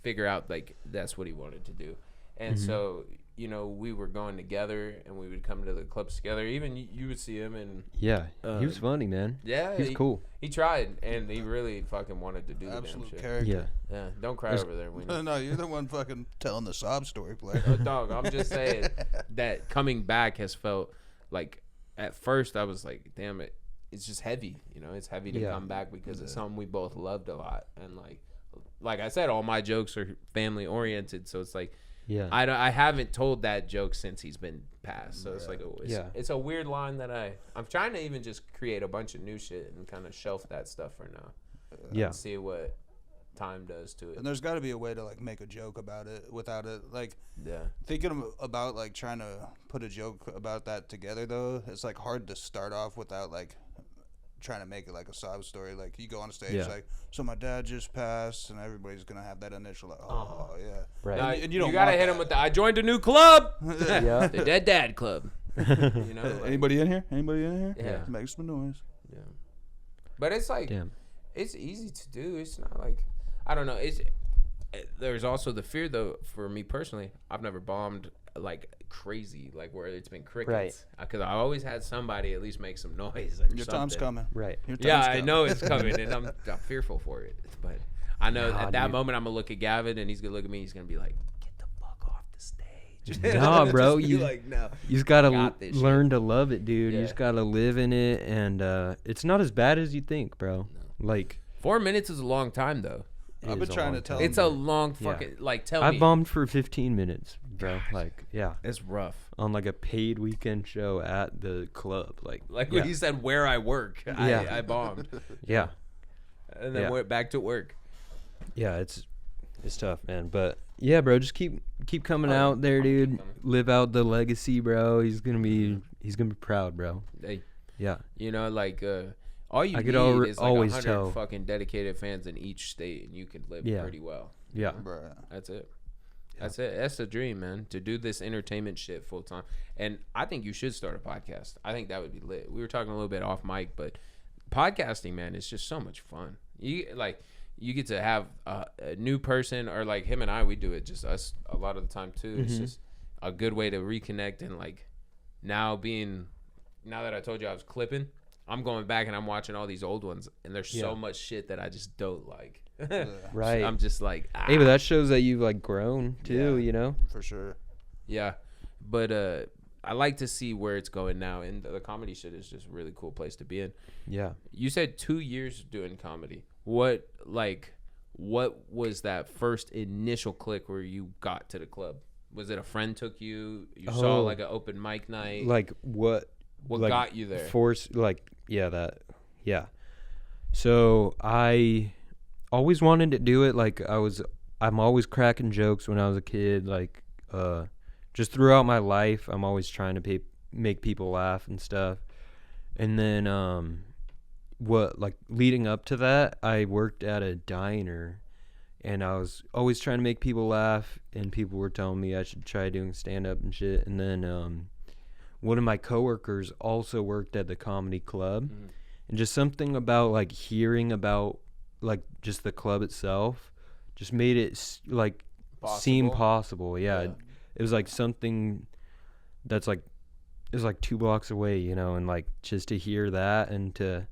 figure out, like, that's what he wanted to do. And so, you know, we were going together and we would come to the clubs together. Even you would see him, and he was funny, man. Yeah, he was cool. He tried, and he really fucking wanted to do the damn shit. Character. Yeah, don't cry over there. No, you're the one fucking telling the sob story, player. Oh, dog, I'm just saying that coming back has felt like, at first I was like, damn it. It's just heavy, you know. It's heavy to come back because it's something we both loved a lot, and like I said, all my jokes are family oriented, so it's like, I haven't told that joke since he's been passed, so it's like it's a weird line that I'm trying to even just create a bunch of new shit and kind of shelf that stuff for now, and see what time does to it. And there's got to be a way to like make a joke about it without it, like thinking about like trying to put a joke about that together though. It's like hard to start off without like trying to make it like a sob story. Like you go on stage like, so my dad just passed, and everybody's gonna have that initial like, right. And you don't gotta hit him with the I joined a new club, the Dead Dad Club. You know, like, anybody in here? Yeah, make some noise. Yeah, but it's like, it's easy to do. It's not like, I don't know. There's also the fear though. For me personally, I've never bombed like crazy, like where it's been crickets, because I always had somebody at least make some noise. Your time's coming, right? I know it's coming, and I'm fearful for it. But I know at that moment I'm gonna look at Gavin, and he's gonna look at me. He's gonna be like, "Get the fuck off the stage." Nah, bro, you like, no, you just gotta learn shit. to love it, dude. Yeah. You just gotta live in it, and it's not as bad as you think, bro. No. Like 4 minutes is a long time though. I've been trying to tell It's him. a long fucking like. Tell I me, bombed for 15 minutes, bro. Like, yeah, it's rough. on like a paid weekend show at the club. Like When you said where I work, Yeah. I bombed, yeah, and then Yeah. went back to work. yeah, it's tough, man. But yeah, bro, just keep coming out there, dude. coming. Live out the legacy, bro. He's gonna be proud, bro. Hey, Yeah, you know, like all you I could need is like always 100 tell. fucking dedicated fans in each state, and you could live Yeah. pretty well. yeah, Bruh. That's it. That's it. That's the dream, man. To do this entertainment shit full time. And I think you should start a podcast. I think that would be lit. We were talking a little bit off mic, but podcasting, man, is just so much fun. You get to have a new person, or like him and I, we do it just us a lot of the time too. It's just a good way to reconnect. And like now that I told you I was clipping, I'm going back and I'm watching all these old ones, and there's so much shit that I just don't like. right. I'm just like, Hey, but that shows that you've like grown too. Yeah. You know. For sure. yeah. But I like to see where it's going now, and the comedy shit is just a really cool place to be in. Yeah. You said 2 years doing comedy. What was that first initial click where you got to the club? Was it a friend took you? You saw Oh. like an open mic night? Like what? What like, got you there? Yeah. So I always wanted to do it. Like I'm always cracking jokes when I was a kid. Like just throughout my life, I'm always trying to make people laugh and stuff. And then leading up to that, I worked at a diner, and I was always trying to make people laugh, and people were telling me I should try doing stand-up and shit. And then one of my coworkers also worked at the comedy club, and just something about like hearing about like just the club itself just made it like seem possible. Yeah. It was like something that's like, it was like 2 blocks away, you know, and like just to hear that, and to,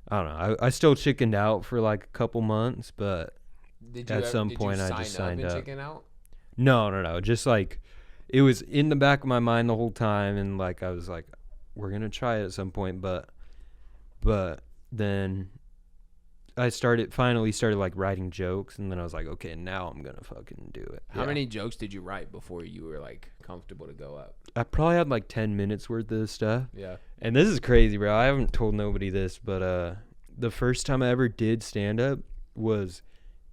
I don't know, I still chickened out for like a couple months, but at some point I just signed up. Chicken out? No, just like it was in the back of my mind the whole time, and like I was like, we're gonna try it at some point, but then I finally started like writing jokes, and then I was like, okay, now I'm gonna fucking do it. How many jokes did you write before you were like comfortable to go up? I probably had like 10 minutes worth of stuff. Yeah. And this is crazy, bro. I haven't told nobody this, but the first time I ever did stand up was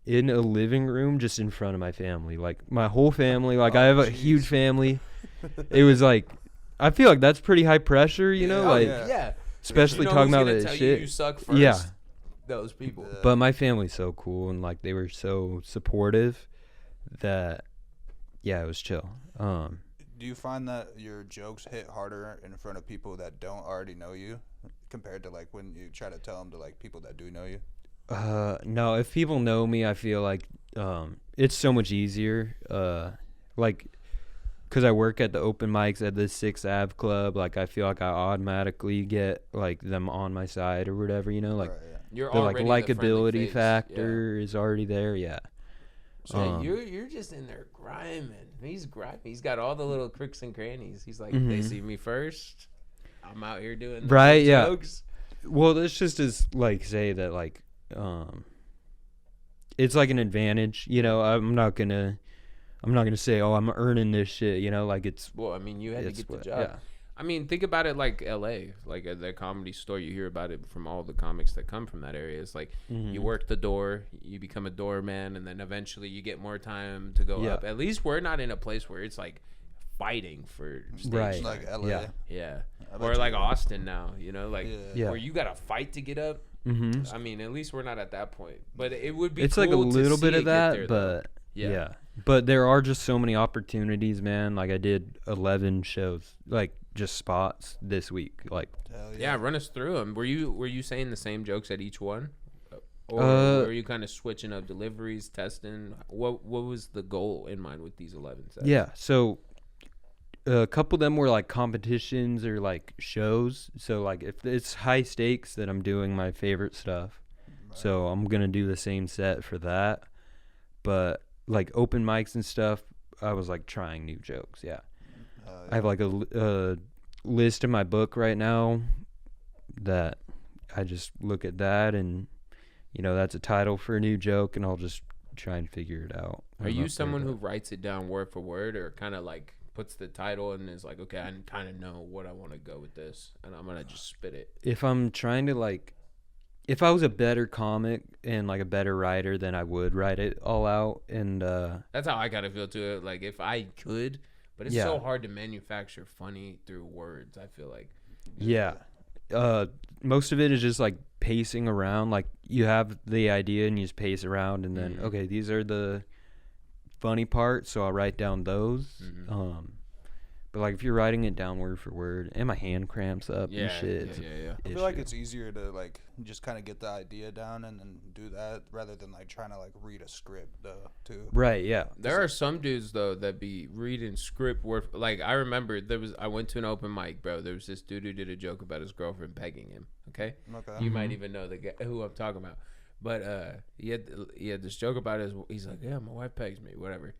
in a living room just in front of my family. Like my whole family, like I have a huge family. It was like, I feel like that's pretty high pressure, you know, like especially talking about that shit. You suck first. Yeah. Those people. But my family's so cool, and like they were so supportive that it was chill. Do you find that your jokes hit harder in front of people that don't already know you compared to like when you try to tell them to like people that do know you? No, if people know me, I feel like it's so much easier. Like, because I work at the open mics at the 6th Ave Club, like I feel like I automatically get like them on my side or whatever, you know, like You're the like already likability factor is already there. Yeah. So you're just in there grinding. He's grinding. He's got all the little crooks and crannies. He's like, they see me first. I'm out here doing jokes. Well, that's just as like say that like it's like an advantage, you know. I'm not gonna say, oh, I'm earning this shit, you know, like it's. Well, I mean, you had to get the job. Yeah. I mean, think about it like L.A., like at the Comedy Store. You hear about it from all the comics that come from that area. It's like you work the door, you become a doorman, and then eventually you get more time to go up. At least we're not in a place where it's like fighting for stage time. Like L.A. Yeah. Or like Austin now, you know, like where you got to fight to get up. Mm-hmm. I mean, at least we're not at that point. But it would be it's cool like a little bit of that, there, but yeah. But there are just so many opportunities, man. Like I did 11 shows, like just spots this week. Like run us through them. Were you saying the same jokes at each one, or were you kind of switching up deliveries, testing? What was the goal in mind with these 11 sets? Yeah, so a couple of them were like competitions or like shows. So like if it's high stakes, then I'm doing my favorite stuff. So I'm gonna do the same set for that. But like open mics and stuff, I was like trying new jokes. Yeah. I have like a list in my book right now that I just look at that, and that's a title for a new joke, and I'll just try and figure it out. Are you someone who writes it down word for word, or kind of like puts the title and is like, okay, I kind of know what I want to go with this, and I'm gonna just spit it? If I'm trying to if I was a better comic and like a better writer, then I would write it all out. And that's how I kind of feel too. Like if I could, but it's so hard to manufacture funny through words. I feel like. Yeah. Most of it is just like pacing around. Like you have the idea and you just pace around, and then okay, these are the funny parts, so I'll write down those. But like if you're writing it down word for word, and my hand cramps up and shit. Yeah. I feel like it's easier to like just kind of get the idea down and then do that rather than like trying to like read a script too. Right. Yeah. There are some dudes though that be reading script word. Like I remember I went to an open mic, bro. There was this dude who did a joke about his girlfriend pegging him. Okay. You might even know the guy who I'm talking about. But he had this joke about he's like, yeah, my wife pegs me, whatever.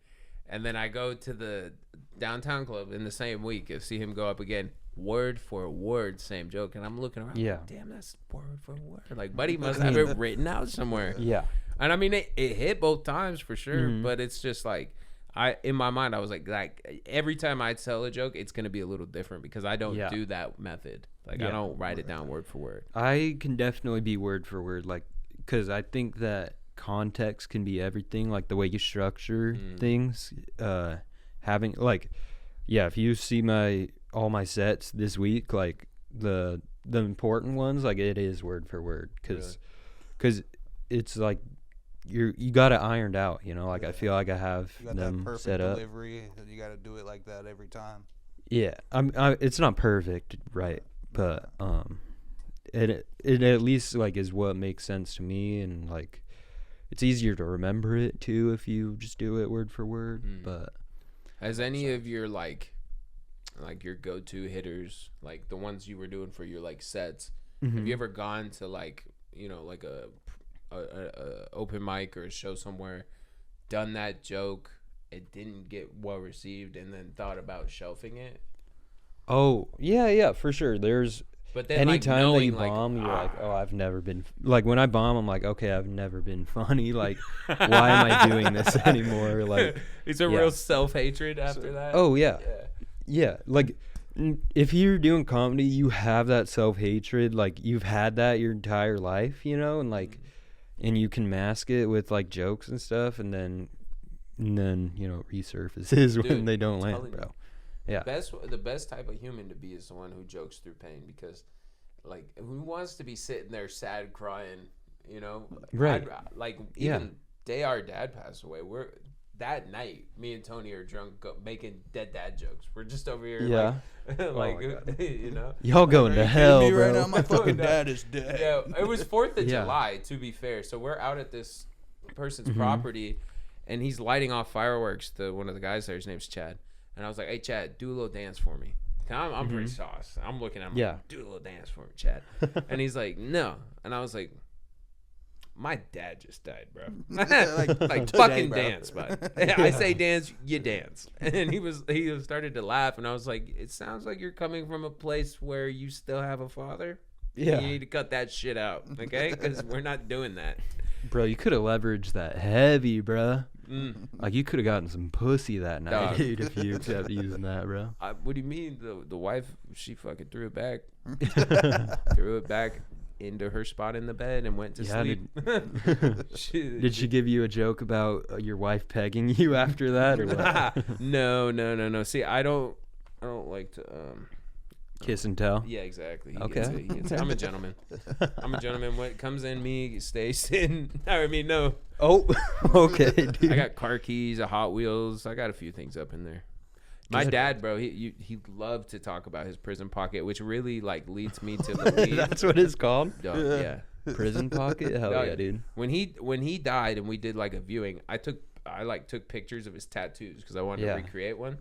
And then I go to the downtown club in the same week and see him go up again, word for word, same joke. And I'm looking around, like, damn, that's word for word. Like, buddy must have it written out somewhere. Yeah. And I mean, it hit both times for sure, but it's just like, in my mind, I was like every time I tell a joke, it's going to be a little different because I don't do that method. Like, I don't write it down word for word. I can definitely be word for word, like, because I think that context can be everything, like the way you structure things. Having like, if you see all my sets this week, like the important ones, like it is word for word, because it's like you got it ironed out, like I feel like I have them that set up. Delivery, you got to do it like that every time. Yeah, it's not perfect, right? But it at least like is what makes sense to me, and like it's easier to remember it too if you just do it word for word. But has any of your like your go-to hitters, like the ones you were doing for your like sets, have you ever gone to like like a open mic or a show somewhere, done that joke, it didn't get well received, and then thought about shelving it? Oh yeah, for sure. But then, anytime that you bomb, you're like, oh, I've never been... Like, when I bomb, I'm like, okay, I've never been funny. Like, why am I doing this anymore? Like, it's a real self-hatred after that. Oh, yeah. Like, if you're doing comedy, you have that self-hatred. Like, you've had that your entire life, and, like, and you can mask it with, like, jokes and stuff, and then resurfaces when they don't land, bro. Yeah. The best type of human to be is the one who jokes through pain, because like who wants to be sitting there sad crying, Right. Like even day our dad passed away, that night me and Tony are drunk making dead dad jokes. We're just over here like y'all going to hell, bro. Right now, my fucking dad is dead. Yeah, it was 4th of July, to be fair. So we're out at this person's property, and he's lighting off fireworks. One of the guys there, his name's Chad. And I was like, hey, Chad, do a little dance for me. I'm pretty sauce. I'm looking at him like, do a little dance for me, Chad. And he's like, no. And I was like, my dad just died, bro. like fucking bro. Dance, bud. I say dance, you dance. And he started to laugh, and I was like, it sounds like you're coming from a place where you still have a father. Yeah. You need to cut that shit out, okay? Because we're not doing that. Bro, you could have leveraged that heavy, bro. Like, you could have gotten some pussy that night, dude, if you kept using that, bro. What do you mean? The wife, she fucking threw it back. Threw it back into her spot in the bed and went to sleep. Did she give you a joke about your wife pegging you after that, or what? No. See, I don't like to... kiss and tell? Yeah, exactly. Okay. I'm a gentleman. What comes in me stays in. I mean, no. Oh, okay, dude. I got car keys, a Hot Wheels. I got a few things up in there. My dad, bro, he loved to talk about his prison pocket, which really like leads me to believe. That's what it's called? Yeah. Prison pocket? Hell yeah, dude. When he died and we did like a viewing, I took pictures of his tattoos because I wanted to recreate one.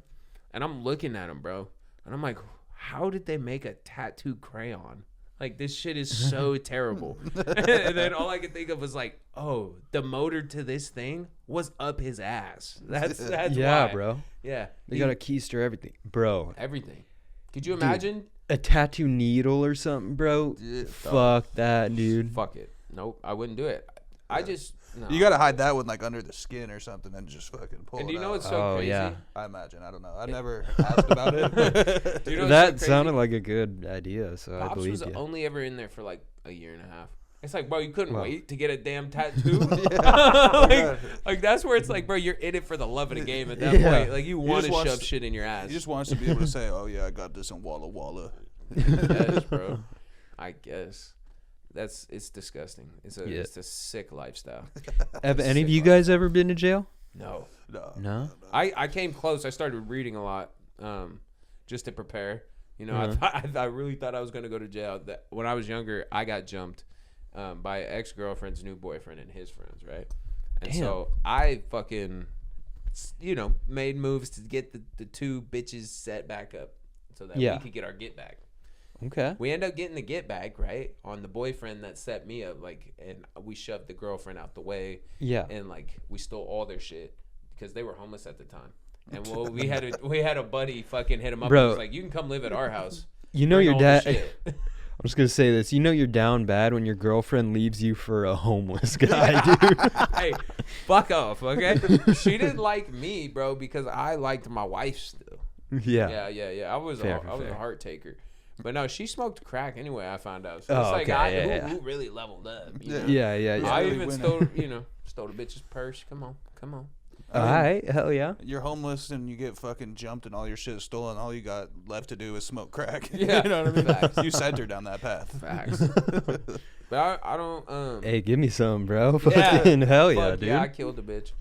And I'm looking at him, bro. And I'm like, how did they make a tattoo crayon Like, this shit is so terrible. And then all I could think of was like, oh, the motor to this thing was up his ass. That's yeah, why. Bro. Yeah. They got a keister everything. Bro. Everything. Could you imagine? Dude, a tattoo needle or something, bro? Fuck that, dude. Fuck it. Nope, I wouldn't do it. I just... No. You gotta hide that one like under the skin or something and just fucking pull it out. And do you know what's so crazy? Yeah. I imagine. I don't know. I never asked about it. Do you know that so like a good idea, so Pops I believe was you. only ever in there for like a year and a half. It's like, bro, you couldn't wait to get a damn tattoo. like that's where it's like, bro, you're in it for the love of the game at that point. Like you want to shove shit in your ass. He just wants to be able to say, "Oh yeah, I got this in Walla Walla." Yes, bro. I guess. It's disgusting. It's a sick lifestyle. Have any of you guys ever been to jail? No. I came close. I started reading a lot, just to prepare. You know, I really thought I was gonna go to jail. That when I was younger, I got jumped by an ex-girlfriend's new boyfriend and his friends, right? And so I fucking, made moves to get the two bitches set back up so that we could get our get back. Okay. We end up getting the get back, right, on the boyfriend that set me up, and we shoved the girlfriend out the way. Yeah. And we stole all their shit because they were homeless at the time. And we had a buddy fucking hit him up. Bro, and was like, you can come live at our house. You know your dad. I'm just gonna say this. You know you're down bad when your girlfriend leaves you for a homeless guy, dude. Hey, fuck off, okay? She didn't like me, bro, because I liked my wife still. Yeah. Yeah. I was a heart taker. But no, she smoked crack anyway, I found out. So it's who really leveled up? You know? Yeah. I even stole the bitch's purse. Come on. All right, hell yeah. You're homeless and you get fucking jumped and all your shit is stolen. All you got left to do is smoke crack. Yeah. You know what I mean? Facts. You sent her down that path. Facts. But I don't. Hey, give me some, bro. Fucking hell yeah, dude. Yeah, I killed the bitch.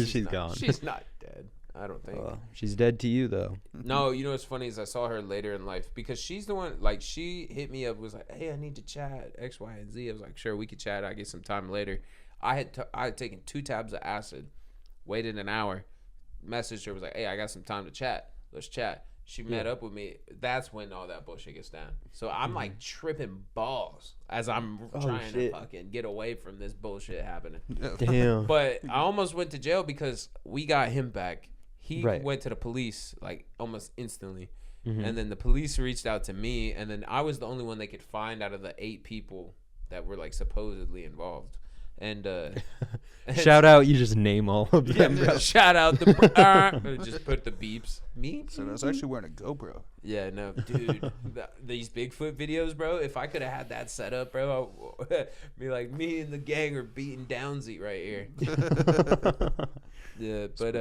She's gone. She's not dead. I don't think. She's dead to you though. No, you know what's funny is I saw her later in life because she's the one. She hit me up, was like, "Hey, I need to chat X, Y, and Z." I was like, "Sure, we could chat. I get some time later." I had taken 2 tabs of acid, waited an hour, messaged her, was like, "Hey, I got some time to chat. Let's chat." She met up with me. That's when all that bullshit gets down. So I'm like tripping balls as I'm trying to fucking get away from this bullshit happening. Damn. But I almost went to jail because we got him back. He went to the police almost instantly. And then the police reached out to me, and then I was the only one they could find out of the 8 people that were supposedly involved. And shout out, you just name all of them. Yeah, shout out the just put the beeps. Me? So I was actually wearing a GoPro. Yeah, no, dude. These Bigfoot videos, bro. If I could have had that set up, bro, I'd be like, me and the gang are beating Downsy right here. Yeah, but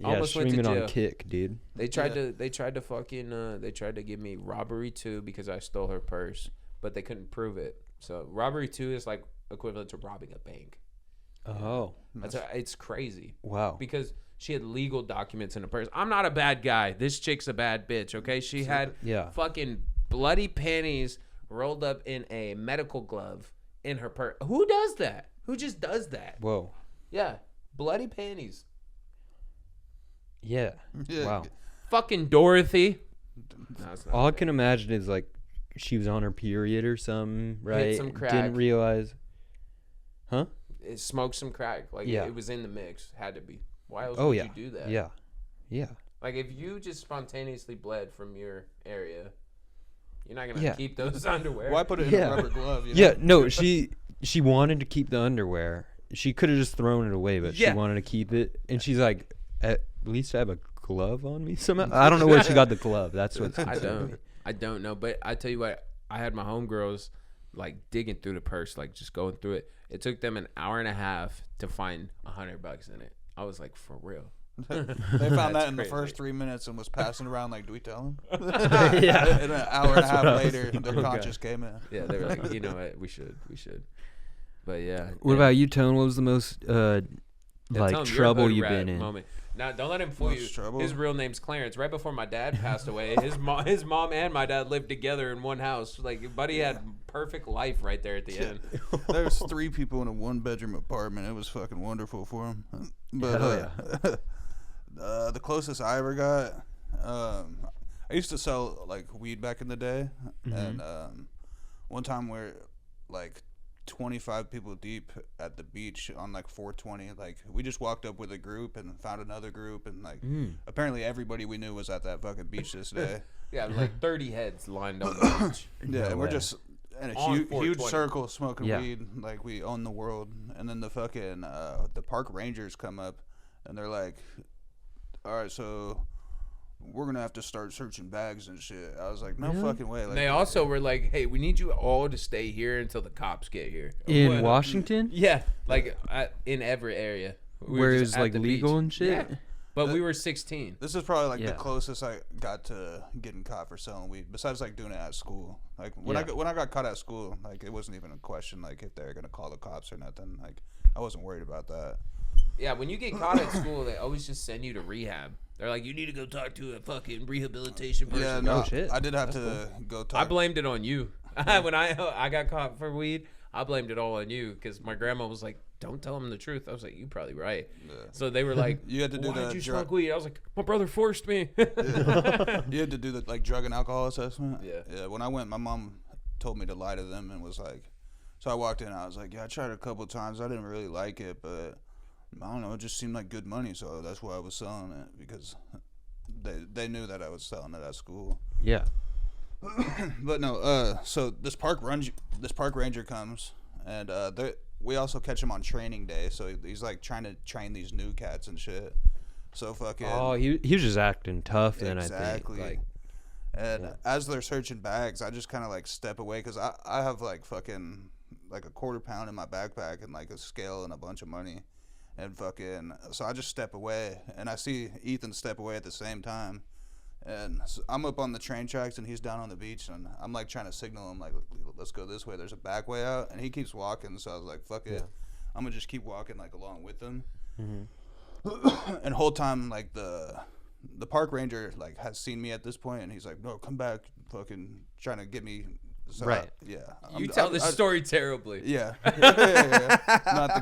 almost went to jail. On Kick, dude. They tried to fucking they tried to give me robbery 2 because I stole her purse, but they couldn't prove it. So robbery 2 is equivalent to robbing a bank. Oh, it's crazy. Wow. Because she had legal documents in her purse. I'm not a bad guy. This chick's a bad bitch. Okay, she had fucking bloody panties rolled up in a medical glove in her purse. Who does that? Who just does that? Whoa. Yeah, bloody panties. Yeah. Wow. Fucking Dorothy. No, all I can imagine is she was on her period or something, right? Hit some crack. Didn't realize. Huh? It smoked some crack. It was in the mix. Had to be. Why else would you do that? Yeah. If you just spontaneously bled from your area, you're not gonna keep those underwear. Why put it in a rubber glove? Yeah. No, she wanted to keep the underwear. She could have just thrown it away, but she wanted to keep it, and she's like, at least I have a glove on me somehow. I don't know where she got the glove. That's what's. I don't know, but I tell you what, I had my homegirls digging through the purse, just going through it. It took them an hour and a half to find $100 in it. I was like, for real. They found that in the first 3 minutes and was passing around do we tell them? Yeah. And an hour and a half later, their conscience came in. Yeah, they were like, you know what, we should. But yeah. What about you, Tone? What was the most trouble you've been in? Moment. Now, don't let him fool you. Trouble? His real name's Clarence. Right before my dad passed away, his mom and my dad lived together in one house. Buddy had perfect life right there at the end. There's 3 people in a 1-bedroom apartment. It was fucking wonderful for him. But the closest I ever got, I used to sell like weed back in the day, and one time we're like 25 people deep at the beach on like 420. Like we just walked up with a group and found another group, and like apparently everybody we knew was at that fucking beach this day. Yeah, like 30 heads lined on the beach. Yeah, and we're just in a huge circle smoking Yeah. weed, like we own the world. And then the fucking the park rangers come up, and they're like, "All right, so we're gonna have to start searching bags and shit." I was like, "No fucking way!" Like, They also were like, "Hey, we need you all to stay here until the cops get here." In Washington? Yeah, like in every area we Where were it just was at like the legal beach. and shit? Yeah. But we were 16. this is probably like Yeah. the closest I got to getting caught for selling weed, besides like doing it at school. Like when I got caught at school, like it wasn't even a question like if they're gonna call the cops or nothing. Like I wasn't worried about that. Yeah, when you get caught at school, they always just send you to rehab. They're like, you need to go talk to a fucking rehabilitation person. Yeah, no, shit. I did have to go talk. I blamed it on you. When I got caught for weed, I blamed it all on you because my grandma was like, "Don't tell him the truth." I was like, "You're probably right." Yeah. So they were like, You had to do "Why the did you drug- smoke weed?" I was like, "My brother forced me." You had to do the like drug and alcohol assessment. Yeah. When I went, my mom told me to lie to them and was like, so I walked in. I was like, "Yeah, I tried it a couple of times. I didn't really like it, but I don't know. It just seemed like good money, so that's why I was selling it because they knew that I was selling it at school." Yeah. But no, so this park ranger comes, and we also catch him on training day. So he's like trying to train these new cats and shit. So fucking. Oh, he was just acting tough then, Exactly. I think. Like, And as they're searching bags, I just kind of like step away because I have like fucking like a £quarter-pound in my backpack and like a scale and a bunch of money. And fucking, so I just step away and I see Ethan step away at the same time. And so I'm up on the train tracks and he's down on the beach and I'm like trying to signal him like, let's go this way. There's a back way out. And he keeps walking. So I was like, fuck it. I'm going to just keep walking like along with him. And whole time like the park ranger like has seen me at this point and he's like, "No, come back," fucking trying to get me. So Right. You tell this story terribly. Yeah. Not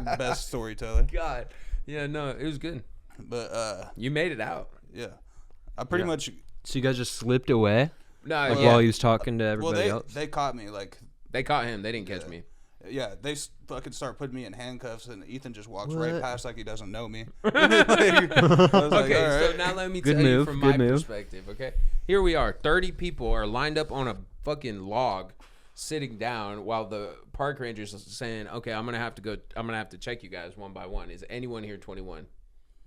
the best storyteller. God. Yeah, no, it was good. But You made it out. yeah, I pretty much. so you guys just slipped away No, like, yeah. while he was talking to everybody Well, else? they caught me like. They caught him. They didn't catch me. Yeah, they fucking start putting me in handcuffs, and Ethan just walks What? right past like he doesn't know me. I was like, Okay, all so right. now let me Good tell you move, from good my move. perspective, okay? Here we are. 30 people are lined up on a fucking log sitting down while the park rangers are saying, "Okay, I'm going to have to check you guys one by one. Is anyone here 21?"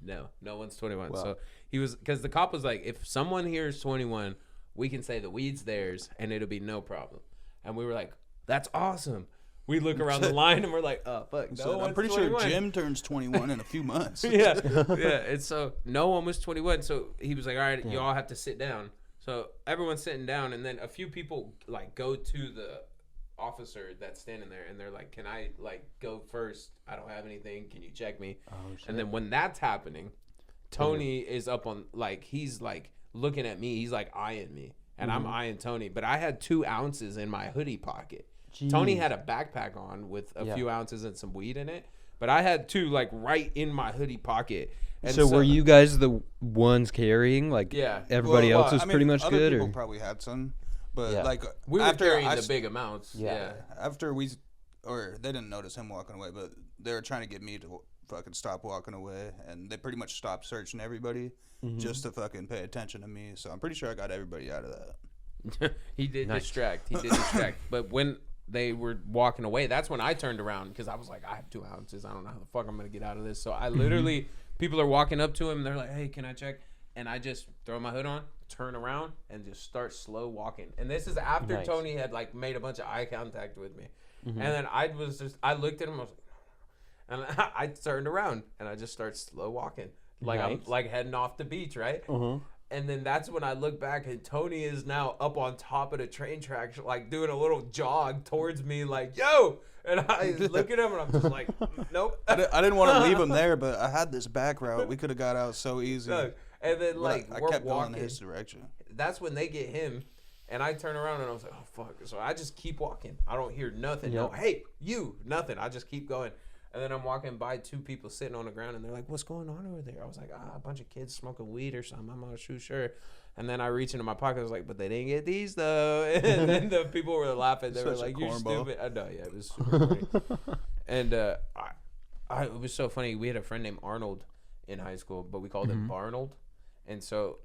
No one's 21. Wow. So he was, because the cop was like, "If someone here is 21, we can say the weed's theirs and it'll be no problem." And we were like, "That's awesome." We look around the line and we're like, "Oh fuck, no So one's I'm pretty 21. sure Jim turns 21 in a few months. yeah. And so no one was 21. So he was like, "All right, you all have to sit down." So everyone's sitting down, and then a few people like go to the officer that's standing there, and they're like, "Can I like go first? I don't have anything. Can you check me?" And then when that's happening, Tony is up on like he's like looking at me. He's like eyeing me, and I'm eyeing Tony. But I had 2 ounces in my hoodie pocket. Tony had a backpack on with a few ounces and some weed in it, but I had 2 like right in my hoodie pocket. And so were you guys the ones carrying? Like, Yeah. everybody else was I mean, pretty much other good? people Or? probably had some, but Yeah. like We were after carrying I the s- big amounts. Yeah. after we, or they didn't notice him walking away, but they were trying to get me to fucking stop walking away, and they pretty much stopped searching everybody just to fucking pay attention to me. So I'm pretty sure I got everybody out of that. He did Nice. distract. But when they were walking away, that's when I turned around because I was like, I have 2 ounces. I don't know how the fuck I'm going to get out of this. So I literally, people are walking up to him. They're like, "Hey, can I check?" And I just throw my hood on, turn around, and just start slow walking. And this is after Nice. Tony had like made a bunch of eye contact with me. And then I looked at him. I was like, and I turned around and I just started slow walking. Like I'm Nice. like heading off the beach, right? And then that's when I look back and Tony is now up on top of the train tracks, like doing a little jog towards me, like, "Yo!" And I look at him and I'm just like, "Nope." I didn't want to leave him there, but I had this back route. We could have got out so easy. Look, and then But like I we're kept going walking. in his direction. That's when they get him, and I turn around and I was like, "Oh fuck!" So I just keep walking. I don't hear nothing. No, Yep. "Hey, you!" Nothing. I just keep going. And then I'm walking by 2 people sitting on the ground, and they're like, "What's going on over there?" I was like, "A bunch of kids smoking weed or something. I'm not too sure." And then I reached into my pocket. I was like, but they didn't get these though. And then the people were laughing. They were like, "You're stupid." I know, yeah, it was super funny. And it was so funny. We had a friend named Arnold in high school, but we called him Barnold. And so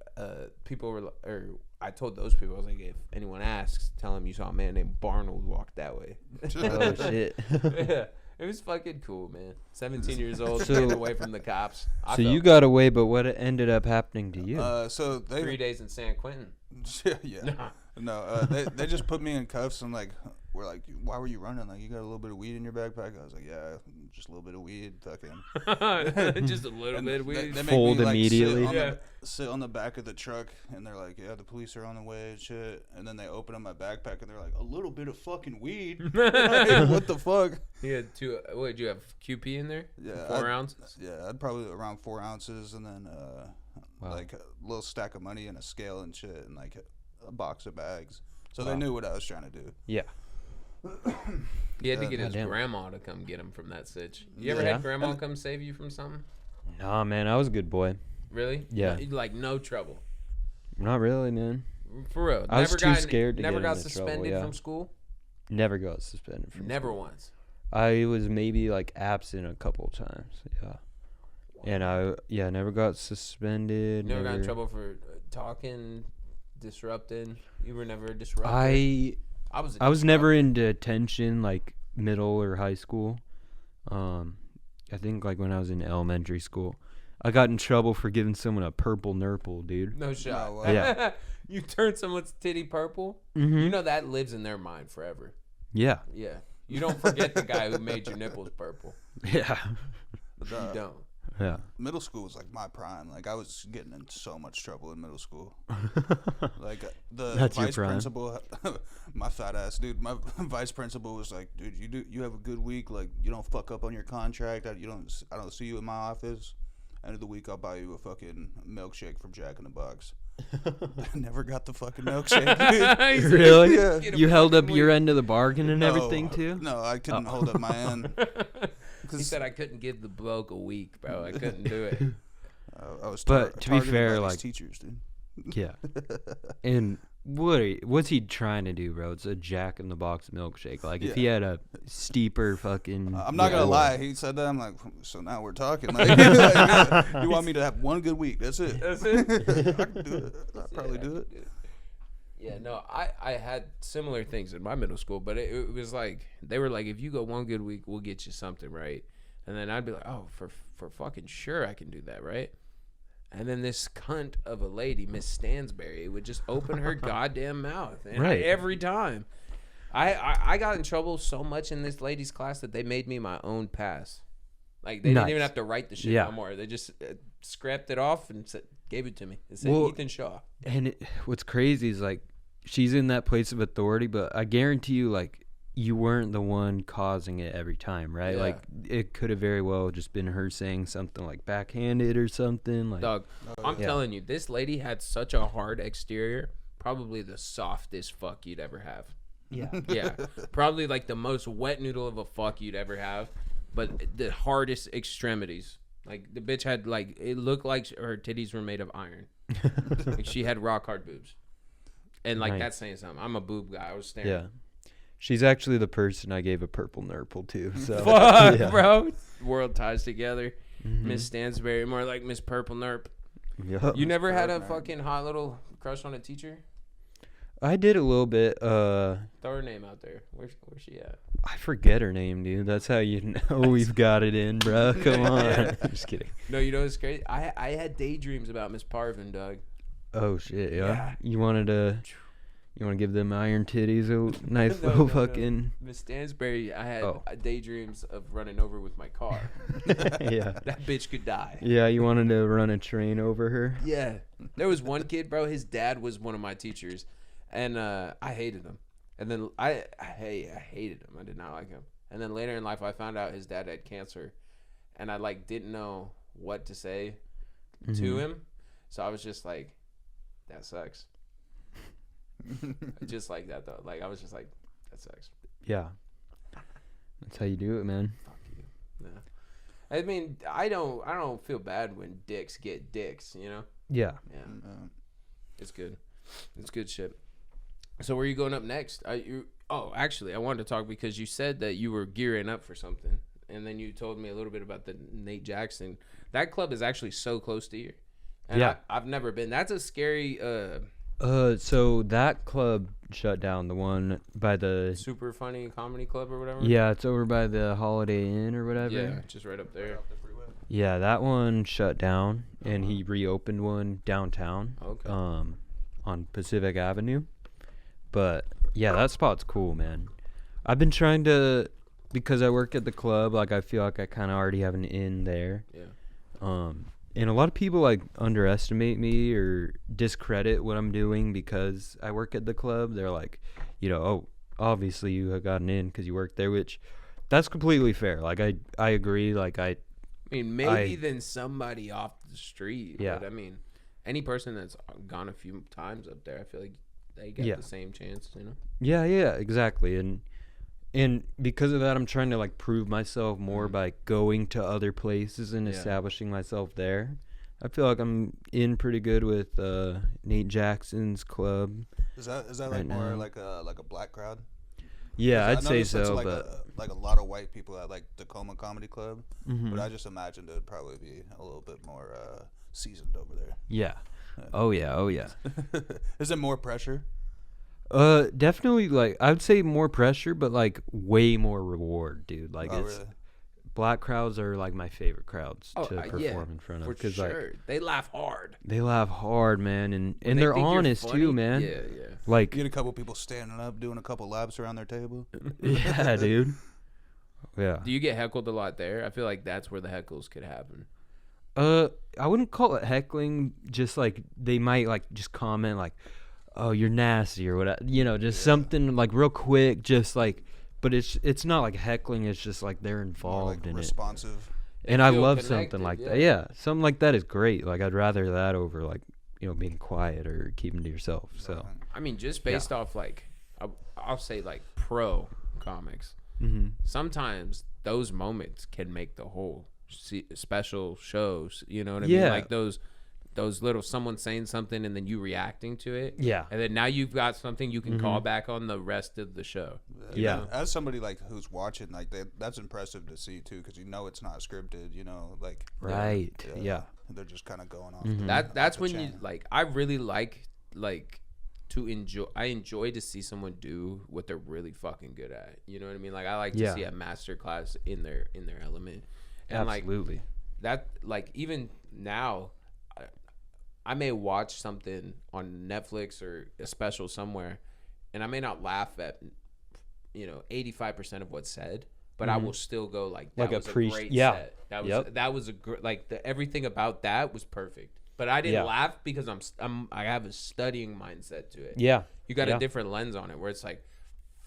people were, or I told those people, I was like, if anyone asks, tell them you saw a man named Barnold walk that way. Oh shit. Yeah. It was fucking cool, man. 17 years old, getting away from the cops. So you got away, but what ended up happening to you? So they 3 days in San Quentin. Yeah. No, they just put me in cuffs and like we're like, why were you running? Like, you got a little bit of weed in your backpack? I was like, yeah, just a little bit of weed. Fucking. Just a little bit of weed. They Fold me, like, immediately. Sit on the back of the truck, and they're like, yeah, the police are on the way and shit. And then they open up my backpack, and they're like, a little bit of fucking weed. Like, what the fuck? You had what did you have, QP in there? Yeah. 4 ounces? Yeah, I'd probably around 4 ounces, and then like a little stack of money and a scale and shit, and like a box of bags. So they knew what I was trying to do. Yeah. He had to get his grandma to come get him from that sitch. You ever had grandma come save you from something? Nah, man, I was a good boy. Really? Yeah. Like no trouble. Not really, man. For real. I was too scared to never get got into suspended trouble, from school? Never got suspended from Never school. once. I was maybe like absent a couple times. Yeah. And I never got suspended. Never got in trouble for talking, disrupting. You were never disrupted. I was never in detention like middle or high school. I think like when I was in elementary school, I got in trouble for giving someone a purple nurple, dude. No shot. No, Yeah. You turned someone's titty purple? Mm-hmm. You know that lives in their mind forever. Yeah. Yeah. You don't forget the guy who made your nipples purple. Yeah. You don't. Yeah. Middle school was like my prime. Like, I was getting in so much trouble in middle school. Like, the That's your vice prime. principal, my fat ass dude, my vice principal was like, dude, you have a good week. Like, you don't fuck up on your contract. I don't see you in my office. End of the week, I'll buy you a fucking milkshake from Jack in the Box. I never got the fucking milkshake, dude. Really? Yeah. You held up your end of the bargain and everything too? No, I couldn't hold up my end. He said I couldn't give the bloke a week, bro. I couldn't do it. I was But to be targeted fair, by these like teachers, dude. Yeah. And what's he trying to do, bro? It's a Jack in the Box milkshake. Like if he had a steeper fucking. I'm not gonna lie. He said that. I'm like, so now we're talking. Like, you want me to have one good week? That's it. That's it? I can do it. I'll probably do it. Yeah, no, I had similar things in my middle school, but it was like, they were like, if you go one good week, we'll get you something, right? And then I'd be like, oh, for fucking sure I can do that, right? And then this cunt of a lady, Miss Stansberry, would just open her goddamn mouth. And every time. I got in trouble so much in this lady's class that they made me my own pass. Like, they didn't even have to write the shit no more. They just scrapped it off and gave it to me. It said Ethan Shaw. And what's crazy is, like, she's in that place of authority, but I guarantee you, like, you weren't the one causing it every time, right? Yeah. Like, it could have very well just been her saying something, like, backhanded or something. Like, Dog, I'm telling you, this lady had such a hard exterior, probably the softest fuck you'd ever have. Yeah. Yeah. Probably, like, the most wet noodle of a fuck you'd ever have, but the hardest extremities. Like, the bitch had, like, it looked like her titties were made of iron. Like, she had rock hard boobs. And, like, that's saying something. I'm a boob guy. I was staring. Yeah. She's actually the person I gave a purple nurple to. So. Fuck, bro. World ties together. Miss Stansberry, more like Miss Purple Nerp. Yep. You never had a fucking hot little crush on a teacher? I did a little bit. Throw her name out there. Where's she at? I forget her name, dude. That's how you know we've got it in, bro. Come on. I'm just kidding. No, you know what's crazy? I had daydreams about Miss Parvin, Doug. Oh, shit, yeah. You want to give them iron titties a nice No. fucking... Miss Stansberry, I had daydreams of running over with my car. Yeah. That bitch could die. Yeah, you wanted to run a train over her? Yeah. There was one kid, bro. His dad was one of my teachers, and I hated him. And then I hated him. I did not like him. And then later in life, I found out his dad had cancer, and I like didn't know what to say to him. So I was just like, that sucks. Just like that though. Like I was just like, that sucks. Yeah. That's how you do it, man. Fuck you. Yeah. I mean, I don't feel bad when dicks get dicks, you know? Yeah. Yeah. It's good. It's good shit. So where are you going up next? Actually, I wanted to talk because you said that you were gearing up for something, and then you told me a little bit about the Nate Jackson. That club is actually so close to you. And yeah, I've never been. That's a scary. So that club shut down. The one by the Super Funny Comedy Club or whatever. Yeah, it's over by the Holiday Inn or whatever. Yeah, just right up there. Yeah, that one shut down, and he reopened one downtown. Okay. On Pacific Avenue. But yeah, that spot's cool, man. I've been trying to, because I work at the club, like I feel like I kind of already have an in there. Yeah. And a lot of people like underestimate me or discredit what I'm doing because I work at the club. They're like, oh, obviously you have got an in because you work there, which that's completely fair. Like I agree. Like I mean, maybe then somebody off the street. Yeah. But I mean, any person that's gone a few times up there, I feel like they get the same chance, Yeah, exactly. And because of that, I'm trying to like prove myself more by going to other places and establishing myself there. I feel like I'm in pretty good with Nate Jackson's club. Is that like more like a black crowd? Yeah, I'd say so. Like but a lot of white people at like Tacoma Comedy Club, but I just imagined it would probably be a little bit more seasoned over there. Yeah. Oh yeah. Is it more pressure? Definitely. Like I would say more pressure, but like way more reward, dude. Like really? Black crowds are like my favorite crowds to perform in front of. For sure. Like, they laugh hard. They laugh hard, man, and they're honest too, man. Yeah. Like you get a couple people standing up, doing a couple laps around their table. Yeah, dude. Yeah. Do you get heckled a lot there? I feel like that's where the heckles could happen. I wouldn't call it heckling. Just like they might like just comment like, "Oh, you're nasty" or whatever. Just something like real quick. Just like, but it's not like heckling. It's just like they're involved in responsive. it. And I love something like that. Yeah, something like that is great. Like I'd rather that over like being quiet or keeping to yourself. So I mean, just based off like I'll say like pro comics. Mm-hmm. Sometimes those moments can make the whole special shows, you know what I mean? Like those little someone saying something and then you reacting to it. Yeah. And then now you've got something you can call back on the rest of the show. Yeah. As somebody like who's watching, like that's impressive to see too, because it's not scripted. Like right. Yeah. They're just kind of going off. Mm-hmm. That's when you like. I really like to enjoy. I enjoy to see someone do what they're really fucking good at. You know what I mean? Like I like to see a master class in their element. And absolutely. Like that, like even now, I may watch something on Netflix or a special somewhere, and I may not laugh at 85% of what's said, but I will still go like that was a great set. That was a great everything about that was perfect. But I didn't laugh because I have a studying mindset to it. Yeah, you got a different lens on it where it's like,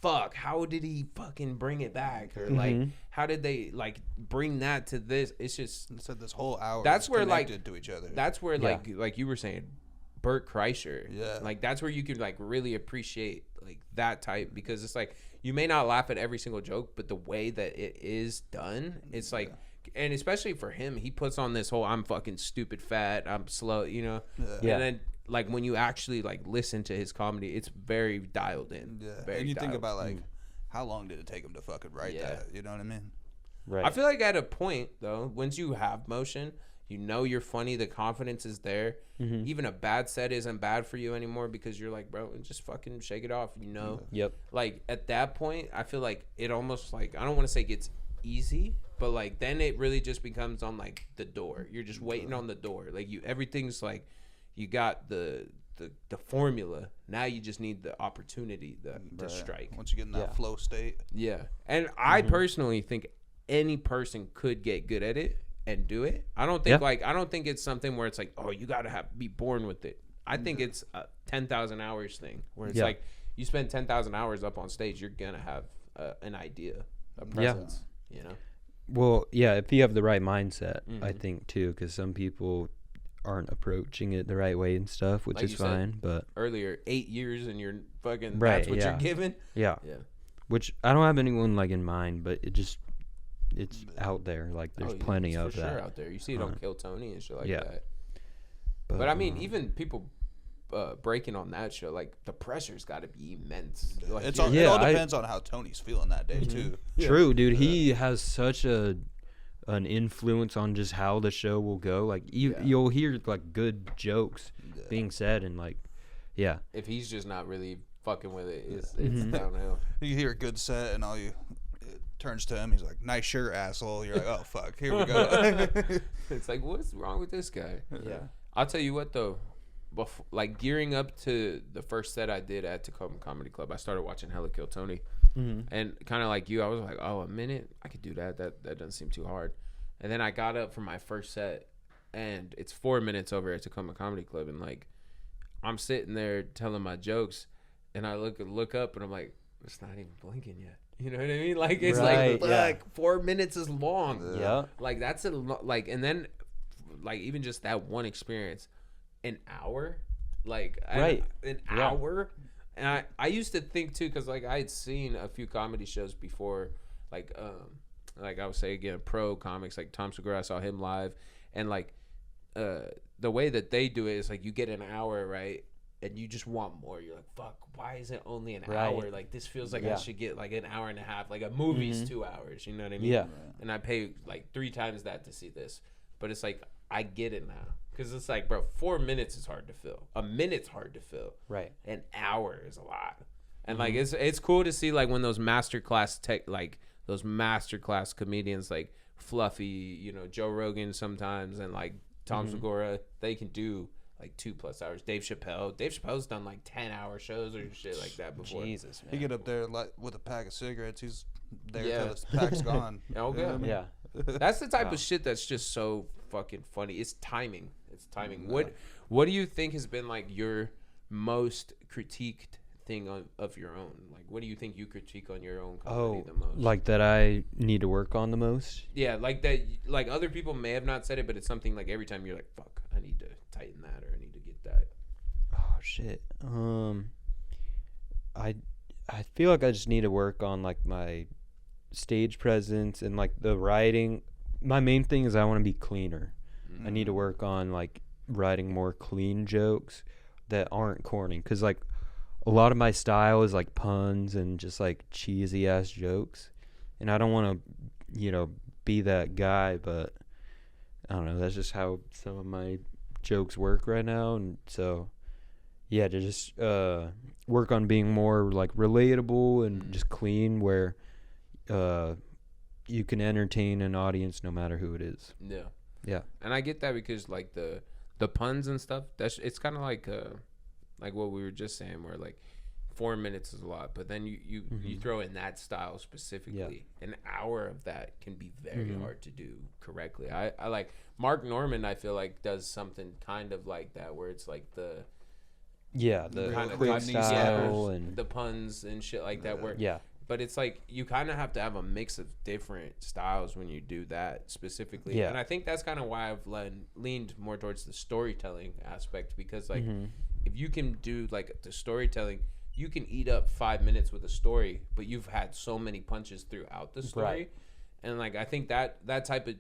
fuck, how did he fucking bring it back? Or like, how did they like bring that to this? It's just this whole hour. That's where connected to each other. That's where like you were saying, Bert Kreischer. Yeah. Like that's where you could like really appreciate like that type, because it's like you may not laugh at every single joke, but the way that it is done, it's like, and especially for him, he puts on this whole I'm fucking stupid fat, I'm slow, Yeah. And then like when you actually like listen to his comedy, it's very dialed in. Yeah. And you think about like how long did it take him to fucking write that? You know what I mean? Right. I feel like at a point though, once you have motion, you're funny, the confidence is there. Even a bad set isn't bad for you anymore because you're like, bro, just fucking shake it off, Yep. Like at that point, I feel like it almost like, I don't want to say gets easy, but like then it really just becomes on like the door. You're just waiting on the door. Like everything's like, you got the formula. Now you just need the opportunity to strike. Once you get in that flow state. Yeah. And I personally think any person could get good at it and do it. I don't think I don't think it's something where it's like, oh, you got to be born with it. I think it's a 10,000 hours thing where it's like you spend 10,000 hours up on stage, you're going to have an idea, a presence, Well, yeah, if you have the right mindset, I think too, because some people aren't approaching it the right way and stuff, which is fine. But earlier, 8 years and you're fucking right, that's what you're given. Yeah. Which I don't have anyone like in mind, but it's out there. Like there's plenty of that out there. You see it on Kill Tony and shit like that. But I mean, even people breaking on that show, like the pressure's got to be immense. Like, it all depends on how Tony's feeling that day too. True, dude. He has such an influence on just how the show will go. Like you'll hear like good jokes being said, and like if he's just not really fucking with it, it's downhill. You hear a good set, and it turns to him. He's like, "Nice shirt, asshole." You're like, "Oh fuck, here we go." It's like, what's wrong with this guy? Yeah. I'll tell you what though. Like gearing up to the first set I did at Tacoma Comedy Club, I started watching Hella Kill Tony, and kind of like you, I was like, oh, a minute, I could do that. That doesn't seem too hard. And then I got up for my first set, and it's 4 minutes over at Tacoma Comedy Club, and like I'm sitting there telling my jokes, and I look up, and I'm like, it's not even blinking yet. You know what I mean? Like it's like 4 minutes is long. Yeah. Like that's like, and then like even just that one experience. An hour, like an hour, and I used to think too, because like I had seen a few comedy shows before, like I would say again, pro comics like Tom Segura. I saw him live, and like the way that they do it is like you get an hour, right, and you just want more. You're like, fuck, why is it only an hour? Like this feels like I should get like an hour and a half. Like a movie's 2 hours, you know what I mean? Yeah. And I pay like 3 times that to see this, but it's like I get it now. Because it's like, bro, 4 minutes is hard to fill. A minute's hard to fill. Right. An hour is a lot. And like it's cool to see like when those masterclass comedians like Fluffy, you know, Joe Rogan sometimes, and like Tom Segura, they can do like 2+ hours. Dave Chappelle's done like 10-hour shows or shit like that before. Jesus, man. He get up there like with a pack of cigarettes. He's there till the pack's gone. Okay. You know what I mean? Yeah. That's the type of shit that's just so fucking funny. It's timing. What do you think has been like your most critiqued thing of your own? Like, what do you think you critique on your own comedy the most? Like that I need to work on the most? Yeah, like that. Like other people may have not said it, but it's something like every time you're like, fuck, I need to tighten that, or I need to get that. Oh shit. I feel like I just need to work on like my stage presence and like the writing. My main thing is I want to be cleaner. I need to work on like writing more clean jokes that aren't corny, because like a lot of my style is like puns and just like cheesy ass jokes, and I don't want to be that guy, but I don't know, that's just how some of my jokes work right now. And so to just work on being more like relatable and just clean, where you can entertain an audience no matter who it is. Yeah. And I get that, because like the puns and stuff, it's kind of like what we were just saying, where like 4 minutes is a lot, but then you throw in that style specifically, an hour of that can be very hard to do correctly. I like Mark Norman, I feel like does something kind of like that, where it's like the kind of quick style and the puns and shit like that, where but it's like you kind of have to have a mix of different styles when you do that specifically. And I think that's kind of why I've leaned more towards the storytelling aspect, because like if you can do like the storytelling, you can eat up 5 minutes with a story, but you've had so many punches throughout the story. And like I think that type of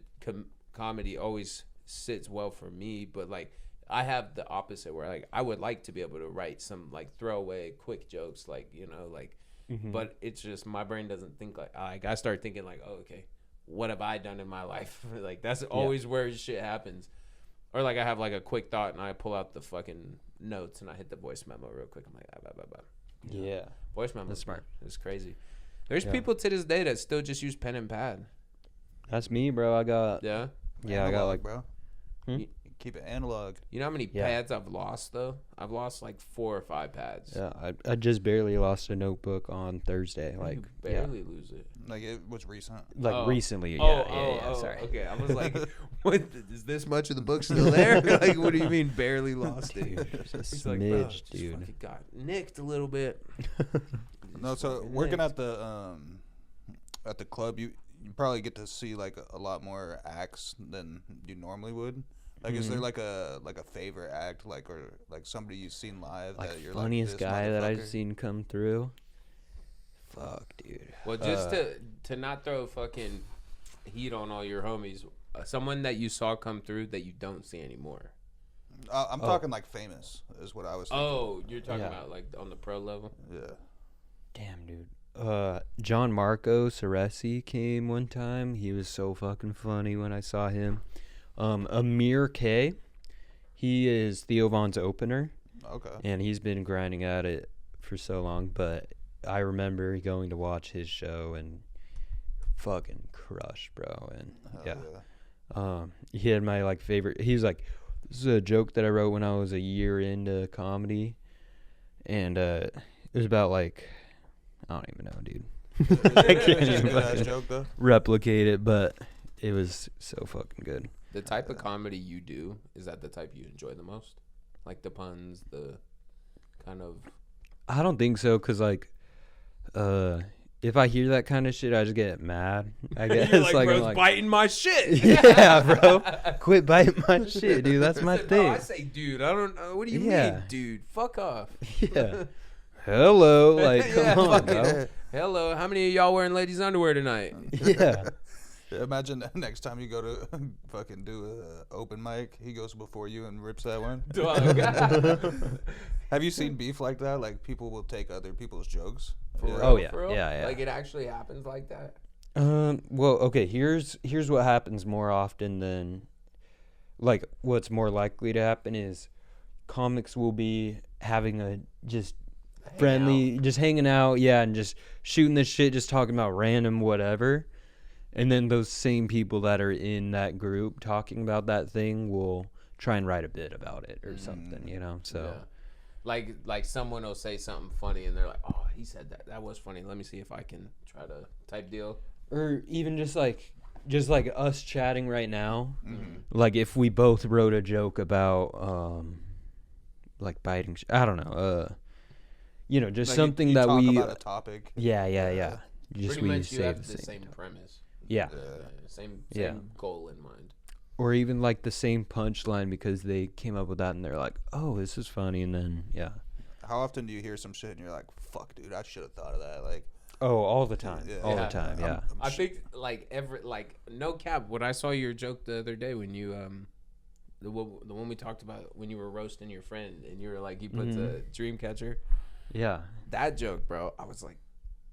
comedy always sits well for me, but like I have the opposite, where like I would like to be able to write some like throwaway quick jokes, like, you know, like but it's just my brain doesn't think like I start thinking like, oh, okay, what have I done in my life? Like that's always where shit happens. Or like I have like a quick thought and I pull out the fucking notes and I hit the voice memo real quick. I'm like, blah, blah, blah. Yeah. Voice memo. That's smart. It's crazy. There's people to this day that still just use pen and pad. That's me, bro. I got Yeah. Analog, I got like bro. Keep it analog. You know how many pads I've lost though? I've lost like 4 or 5 pads. Yeah, I just barely lost a notebook on Thursday. Like you barely lose it. Like it was recent. Like recently. Sorry. Okay, I was like, what? Is this much of the book still there? Like, what do you mean barely lost it? Just a He's smidge, like, bro, dude. just fucking got nicked a little bit. No, so working at the club, you probably get to see like a lot more acts than you normally would. Like, is there like a favorite act, like, or like somebody you've seen live like that you're funniest like, guy that I've seen come through? Fuck, dude. Well, just to not throw fucking heat on all your homies, someone that you saw come through that you don't see anymore. I'm talking like famous is what I was thinking. Oh, you're talking about like on the pro level? Yeah. Damn, dude. John Marco Ceresi came one time. He was so fucking funny when I saw him. Amir K. He is Theo Von's opener. Okay. And he's been grinding at it for so long, but I remember going to watch his show and fucking crush, bro. And he had my like favorite. He was like, this is a joke that I wrote when I was a year into comedy, and it was about like, I don't even know, dude. I can't even fucking joke, though. replicate it, but it was so fucking good. The type of comedy you do, is that the type you enjoy the most? Like the puns, the kind of... I don't think so, because like, if I hear that kind of shit, I just get mad. I guess. You're like, like, bro's I'm like, biting my shit. Yeah, bro. Quit biting my shit, dude. That's my thing. No, I say, dude. I don't know. What do you mean, dude? Fuck off. Yeah. Hello. Like, come on, bro. Hello. How many of y'all wearing ladies' underwear tonight? Yeah. Imagine next time you go to fucking do a open mic, he goes before you and rips that one. Have you seen beef like that? Like people will take other people's jokes. For real? Oh yeah, For real? yeah. Like it actually happens like that. Well, okay. Here's what happens more often than, like, what's more likely to happen is comics will be having a just friendly, just hanging out, and just shooting the shit, just talking about random whatever. And then those same people that are in that group talking about that thing will try and write a bit about it or something, you know? So, like someone will say something funny and they're like, oh, he said that. That was funny. Let me see if I can try to type deal. Or even just like us chatting right now. Mm-hmm. Like if we both wrote a joke about, like biting, I don't know, you know, just like something you that talk we, about a topic. Yeah. Just pretty much you have the same premise. Yeah. Same goal in mind. Or even like the same punchline because they came up with that and they're like, oh, this is funny. And then, How often do you hear some shit and you're like, fuck, dude, I should have thought of that? Like, oh, all the time. All the time, yeah. I think like no cap, when I saw your joke the other day when you, the one we talked about when you were roasting your friend and you were like, he put the dream catcher. Yeah. That joke, bro, I was like,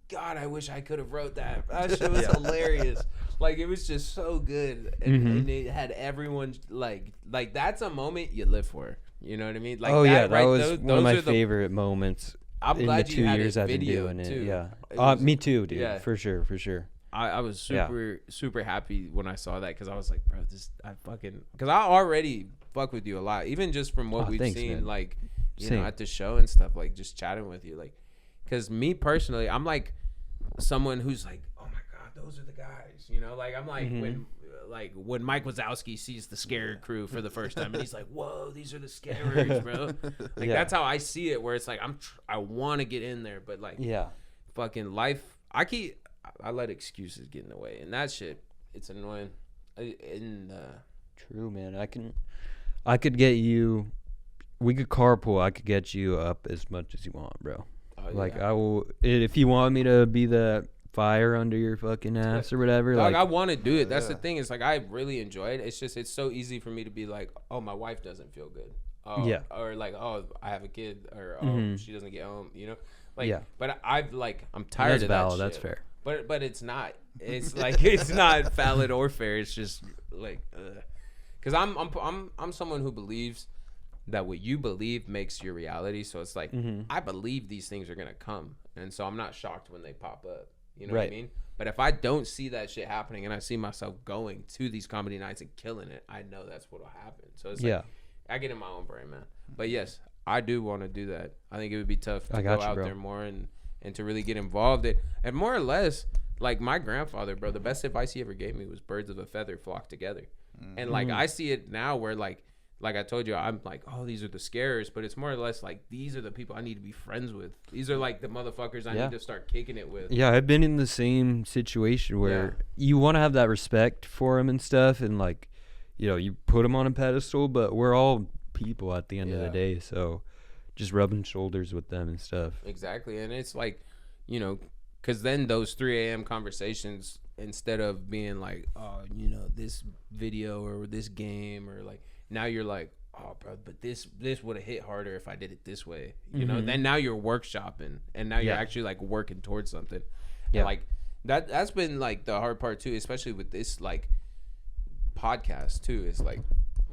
God, I wish I could have wrote that. That shit was hilarious. Like it was just so good, and it had everyone like that's a moment you live for. You know what I mean? Like that was one of my favorite moments. I'm in glad the 2 years I've been doing too. it. Yeah, me too, dude. Yeah. For sure. I was super happy when I saw that because I was like, bro, because I already fuck with you a lot, even just from what we've seen, man. Like you know at the show and stuff, like just chatting with you, like because me personally, I'm like someone who's like, oh my god, those are the guys, you know, like I'm like when Mike Wazowski sees the Scared Crew for the first time and he's like, whoa, these are the Scarers, bro. Like that's how I see it, where it's like I want to get in there, but like fucking life, I let excuses get in the way, and that shit, it's annoying. True, man. I could get you, we could carpool, I could get you up as much as you want, bro. Like I will, if you want me to be the fire under your fucking ass or whatever. Dog, like I want to do it. That's the thing. It's like I really enjoy it. It's just it's so easy for me to be like, oh, my wife doesn't feel good. Oh, or like, oh, I have a kid, or oh, she doesn't get home. You know, like. But I'm tired of that shit. That's fair. But it's not. It's like it's not valid or fair. It's just like, because I'm someone who believes that what you believe makes your reality. So it's like I believe these things are gonna come, and so I'm not shocked when they pop up. You know what I mean? But if I don't see that shit happening and I see myself going to these comedy nights and killing it, I know that's what'll happen. So it's like I get in my own brain, man. But yes, I do want to do that. I think it would be tough to go out there more and to really get involved in, and more or less, like my grandfather, bro, the best advice he ever gave me was birds of a feather flock together. And like I see it now where like I told you, I'm like, oh, these are the scarers, but it's more or less like these are the people I need to be friends with. These are like the motherfuckers I need to start kicking it with. Yeah, I've been in the same situation where you want to have that respect for them and stuff, and like, you know, you put them on a pedestal, but we're all people at the end of the day, so just rubbing shoulders with them and stuff. Exactly, and it's like, you know, because then those 3 a.m. conversations, instead of being like, oh, you know, this video or this game or like, now you're like, oh, bro, but this would have hit harder if I did it this way. You know, then now you're workshopping, and now you're actually like working towards something. Yeah, and like that's been like the hard part too, especially with this like podcast too. Is like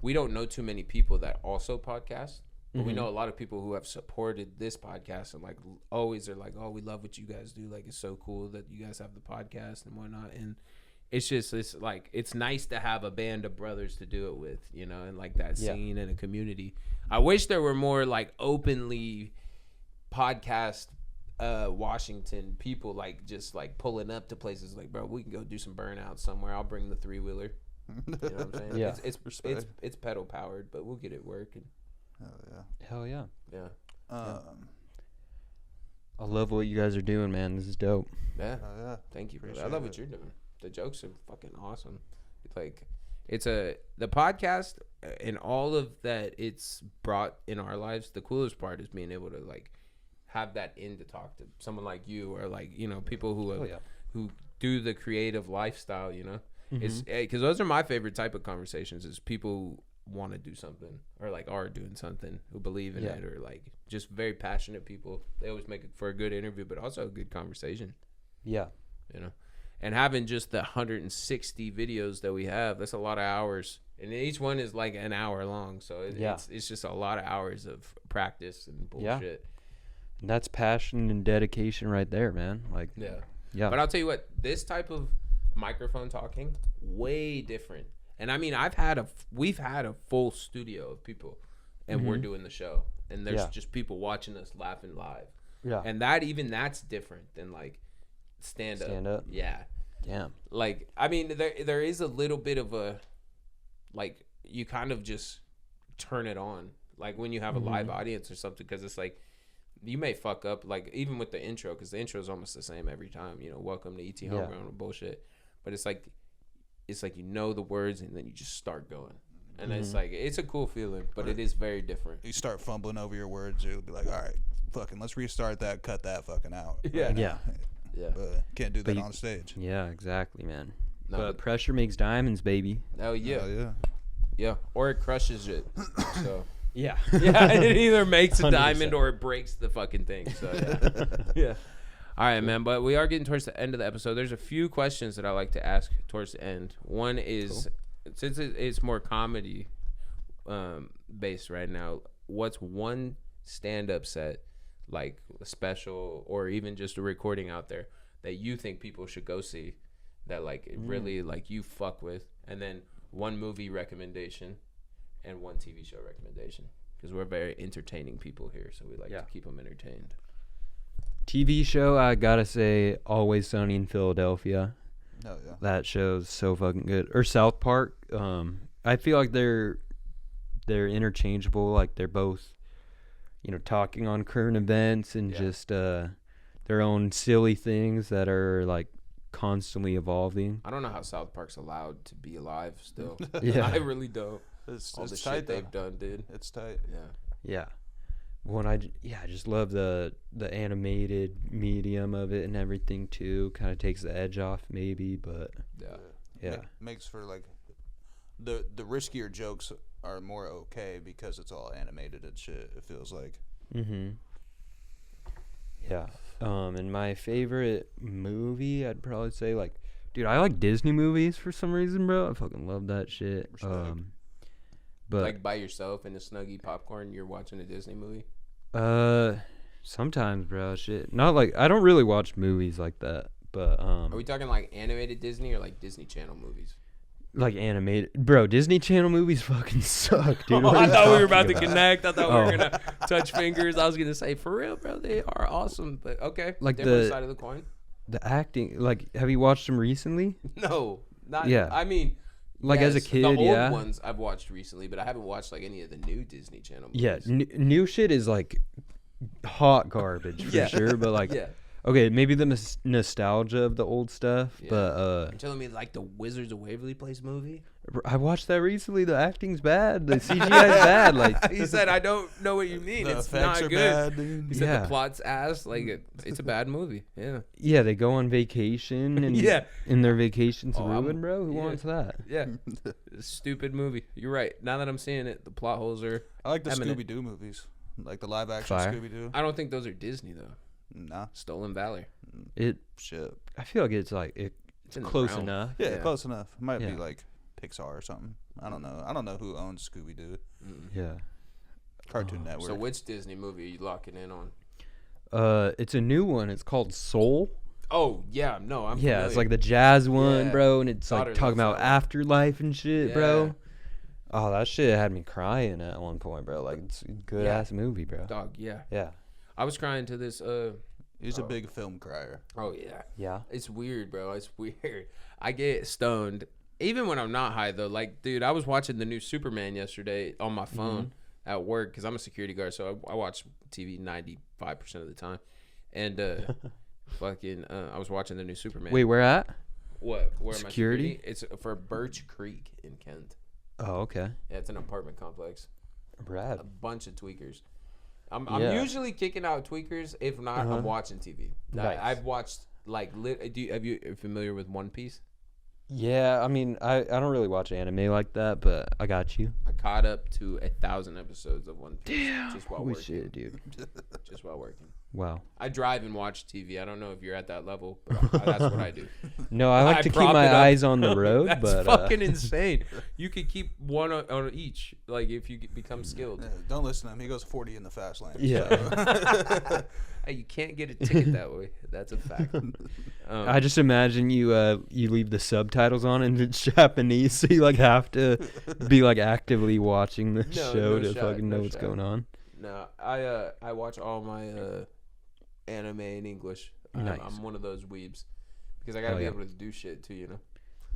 we don't know too many people that also podcast. But we know a lot of people who have supported this podcast and like always are like, oh, we love what you guys do. Like, it's so cool that you guys have the podcast and whatnot. And it's just, it's like, it's nice to have a band of brothers to do it with, you know, and like that scene and a community. I wish there were more like openly podcast Washington people like just like pulling up to places like, bro, we can go do some burnout somewhere. I'll bring the 3-wheeler. You know what I'm saying? Yeah. It's pedal powered, but we'll get it working. Hell yeah. Yeah. I love what you guys are doing, man. This is dope. Yeah. Thank you, brother. I love what you're doing. The jokes are fucking awesome. Like, the podcast and all of that it's brought in our lives. The coolest part is being able to like have that in to talk to someone like you or like, you know, people who do the creative lifestyle, you know. It's because those are my favorite type of conversations is people who want to do something or like are doing something, who believe in it, or like just very passionate people. They always make it for a good interview, but also a good conversation. Yeah, you know, and having just the 160 videos that we have, that's a lot of hours, and each one is like an hour long, so it's just a lot of hours of practice and bullshit. And that's passion and dedication right there, man. Like yeah. But I'll tell you what, this type of microphone talking, way different. And I mean, we've had a full studio of people, and we're doing the show, and there's just people watching us laughing live. Yeah. And that's different than like stand up. Yeah. Damn. Like, I mean, there is a little bit of a, like, you kind of just turn it on, like when you have a live audience or something, because it's like, you may fuck up, like even with the intro, because the intro is almost the same every time. You know, welcome to ET HomeGrown bullshit, but it's like you know the words and then you just start going, and it's like it's a cool feeling, but it is very different. You start fumbling over your words, you'll be like, all right, fucking let's restart that, cut that fucking out. Yeah. But can't do that on stage. Yeah, exactly, man. No, but pressure makes diamonds, baby. Oh yeah. Yeah, or it crushes it. So yeah, it either makes a diamond 100%. Or it breaks the fucking thing. So yeah. All right, man, but we are getting towards the end of the episode. There's a few questions that I like to ask towards the end. One is, since it's more comedy based right now, what's one stand-up set, like a special or even just a recording out there, that you think people should go see, that like really like you fuck with? And then one movie recommendation and one TV show recommendation, because we're very entertaining people here, so we like to keep them entertained. TV show, I gotta say, Always Sunny in Philadelphia. Oh yeah, that show's so fucking good. Or South Park. I feel like they're interchangeable. Like they're both, you know, talking on current events and just their own silly things that are like constantly evolving. I don't know how South Park's allowed to be alive still. I really don't. All the shit they've done, dude. It's tight. Yeah. When I just love the animated medium of it and everything too. Kind of takes the edge off maybe, but makes for like the riskier jokes are more okay because it's all animated and shit. It feels like. Yeah. And my favorite movie, I'd probably say like, dude, I like Disney movies for some reason, bro. I fucking love that shit. But like by yourself in a Snuggie popcorn, you're watching a Disney movie? Sometimes, bro. Shit. Not like, I don't really watch movies like that, but Are we talking like animated Disney or like Disney Channel movies? Like animated, bro. Disney Channel movies fucking suck, dude. I thought we were about to connect. I thought we were gonna touch fingers. I was gonna say, for real, bro, they are awesome. But okay, like different side of the coin. The acting, like, have you watched them recently? No, not. Yeah, I mean, like as a kid, the old ones I've watched recently, but I haven't watched like any of the new Disney Channel movies. Yeah, new shit is like hot garbage for sure. But like, Okay, maybe the nostalgia of the old stuff, but You're telling me like the Wizards of Waverly Place movie? I watched that recently. The acting's bad. The CGI is bad. Like he said, I don't know what you mean. The It's effects not are good. bad, dude. He said the plot's ass. Like it's a bad movie. Yeah. Yeah, they go on vacation and in their vacation's ruined, bro. Who wants that? Yeah. Stupid movie. You're right. Now that I'm seeing it, the plot holes are. I like the eminent. Scooby Doo movies, like the live action Fire. Scooby Doo. I don't think those are Disney though. Nah, Stolen Valor. shit. I feel like it's like it's in the close realm. enough. Yeah, Yeah. close enough. It might Yeah. be like Pixar or something. I don't know. I don't know who owns Scooby Doo. Yeah. Cartoon Network. So which Disney movie are you locking in on? It's a new one. It's called Soul. Oh yeah, no, I'm Yeah, familiar. it's like the jazz one, Yeah. bro, and it's Daughter like talking loves about that one. afterlife and shit, Yeah. bro. Oh, that shit had me crying at one point, bro. Like it's a good Yeah. ass movie, bro. Dog, yeah. Yeah. I was crying to this. He's a big film crier. Oh yeah. Yeah. It's weird, bro. It's weird. I get stoned even when I'm not high though. Like, dude, I was watching the new Superman yesterday on my phone at work because I'm a security guard, so I watch TV 95% of the time. And I was watching the new Superman. Wait, where at? What? Where am I? Security? It's for Birch Creek in Kent. Oh, okay. Yeah, it's an apartment complex. Rad. A bunch of tweakers. I'm Yeah. usually kicking out tweakers. If not, I'm watching TV. Nice. I've watched like are you familiar with One Piece? Yeah, I mean, I don't really watch anime like that, but I got you. I caught up to 1,000 episodes of One Piece just while Holy working. shit, dude. Just while working. Wow. I drive and watch TV. I don't know if you're at that level, but that's what I do. No, I like to keep prop my it up. eyes on the road, That's but fucking insane. You could keep one on each, like if you become skilled. Yeah, don't listen to him. He goes 40 in the fast lane. Yeah. So. Hey, you can't get a ticket that way. That's a fact. I just imagine you leave the subtitles on and it's Japanese, so you like have to be like actively watching the show to fucking know what's going on. No, I watch all my anime in English. Nice. I'm one of those weebs because I gotta be able to do shit too, you know.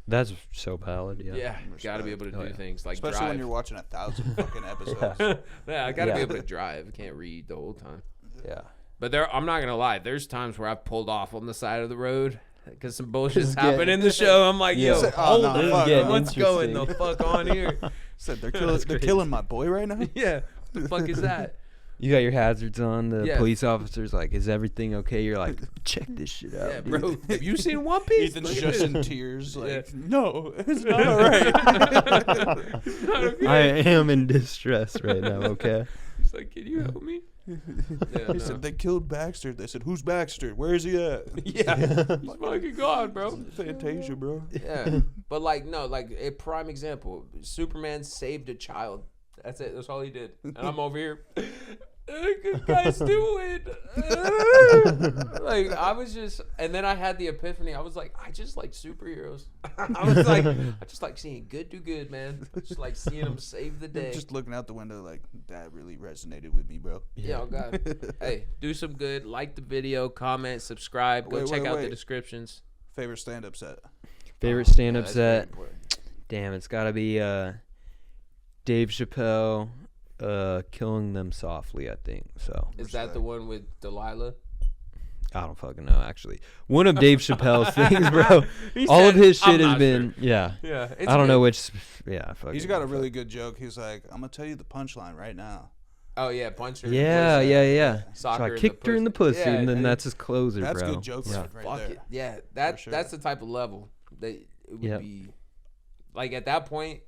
That's so valid. Yeah. Yeah, gotta be able to do things like Especially drive. when you're watching 1,000 fucking episodes. Yeah, I gotta be able to drive. I can't read the whole time. Yeah. But I'm not gonna lie. There's times where I've pulled off on the side of the road because some bullshit's happened in the show. I'm like, yo, hold on, what's going the fuck on here? Said they're killing my boy right now. Yeah, what the fuck is that? You got your hazards on. The Yeah. police officer's like, "Is everything okay?" You're like, "Check this shit out, Yeah, dude." bro. Have you seen One Piece? Ethan's Look at just this. in tears. Like, Yeah. no, it's not all right. I am in distress right now. Okay. He's like, can you help me? Yeah, He said they killed Baxter. They said, "Who's Baxter? Where is he at?" yeah. He's fucking gone, bro. Fantasia, bro. Yeah, but like no, like a prime example. Superman saved a child. That's it. That's all he did. And I'm over here. Good guys do it. Like I was just, and then I had the epiphany. I was like, I just like superheroes. I was like, I just like seeing good do good, man. I just like seeing them save the day. Just looking out the window, like that really resonated with me, bro. Yeah, oh God. Hey, do some good. Like the video, comment, subscribe. Go check out the descriptions. Favorite stand-up set? Favorite stand-up That's very set? important. Damn, it's gotta be Dave Chappelle. Killing Them Softly, I think. So Is that the one with Delilah? I don't fucking know. Actually, one of Dave Chappelle's things, bro. All of his shit has been, yeah. Yeah, I don't know which. Yeah, fucking. He's got a really good joke. He's like, "I'm gonna tell you the punchline right now." Oh yeah, punch her. in the Yeah, pussy. yeah. Sock So her I in kicked her in the pussy, Yeah, and then and that's his closer, That's bro. good joke Yeah. right Fuck there. it. Yeah, that's sure. the type of level that it would be. Like at that point,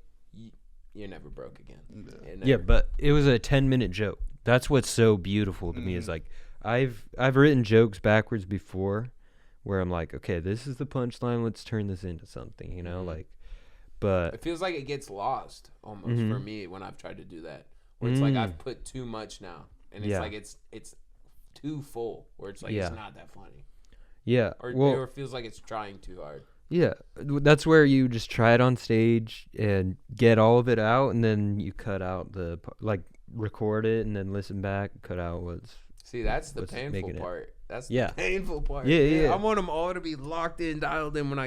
you're never broke again. Yeah, but it was a 10-minute joke. That's what's so beautiful to me is like I've written jokes backwards before, where I'm like, okay, this is the punchline. Let's turn this into something, you know, like. But it feels like it gets lost almost for me when I've tried to do that. Where it's like I've put too much now, and it's like it's too full. Where it's like it's not that funny. Yeah, Or it feels like it's trying too hard. Yeah, that's where you just try it on stage and get all of it out, and then you cut out record it and then listen back, cut out what's. See, that's the what's painful making it. part. That's Yeah. the painful part. Yeah. I want them all to be locked in, dialed in when I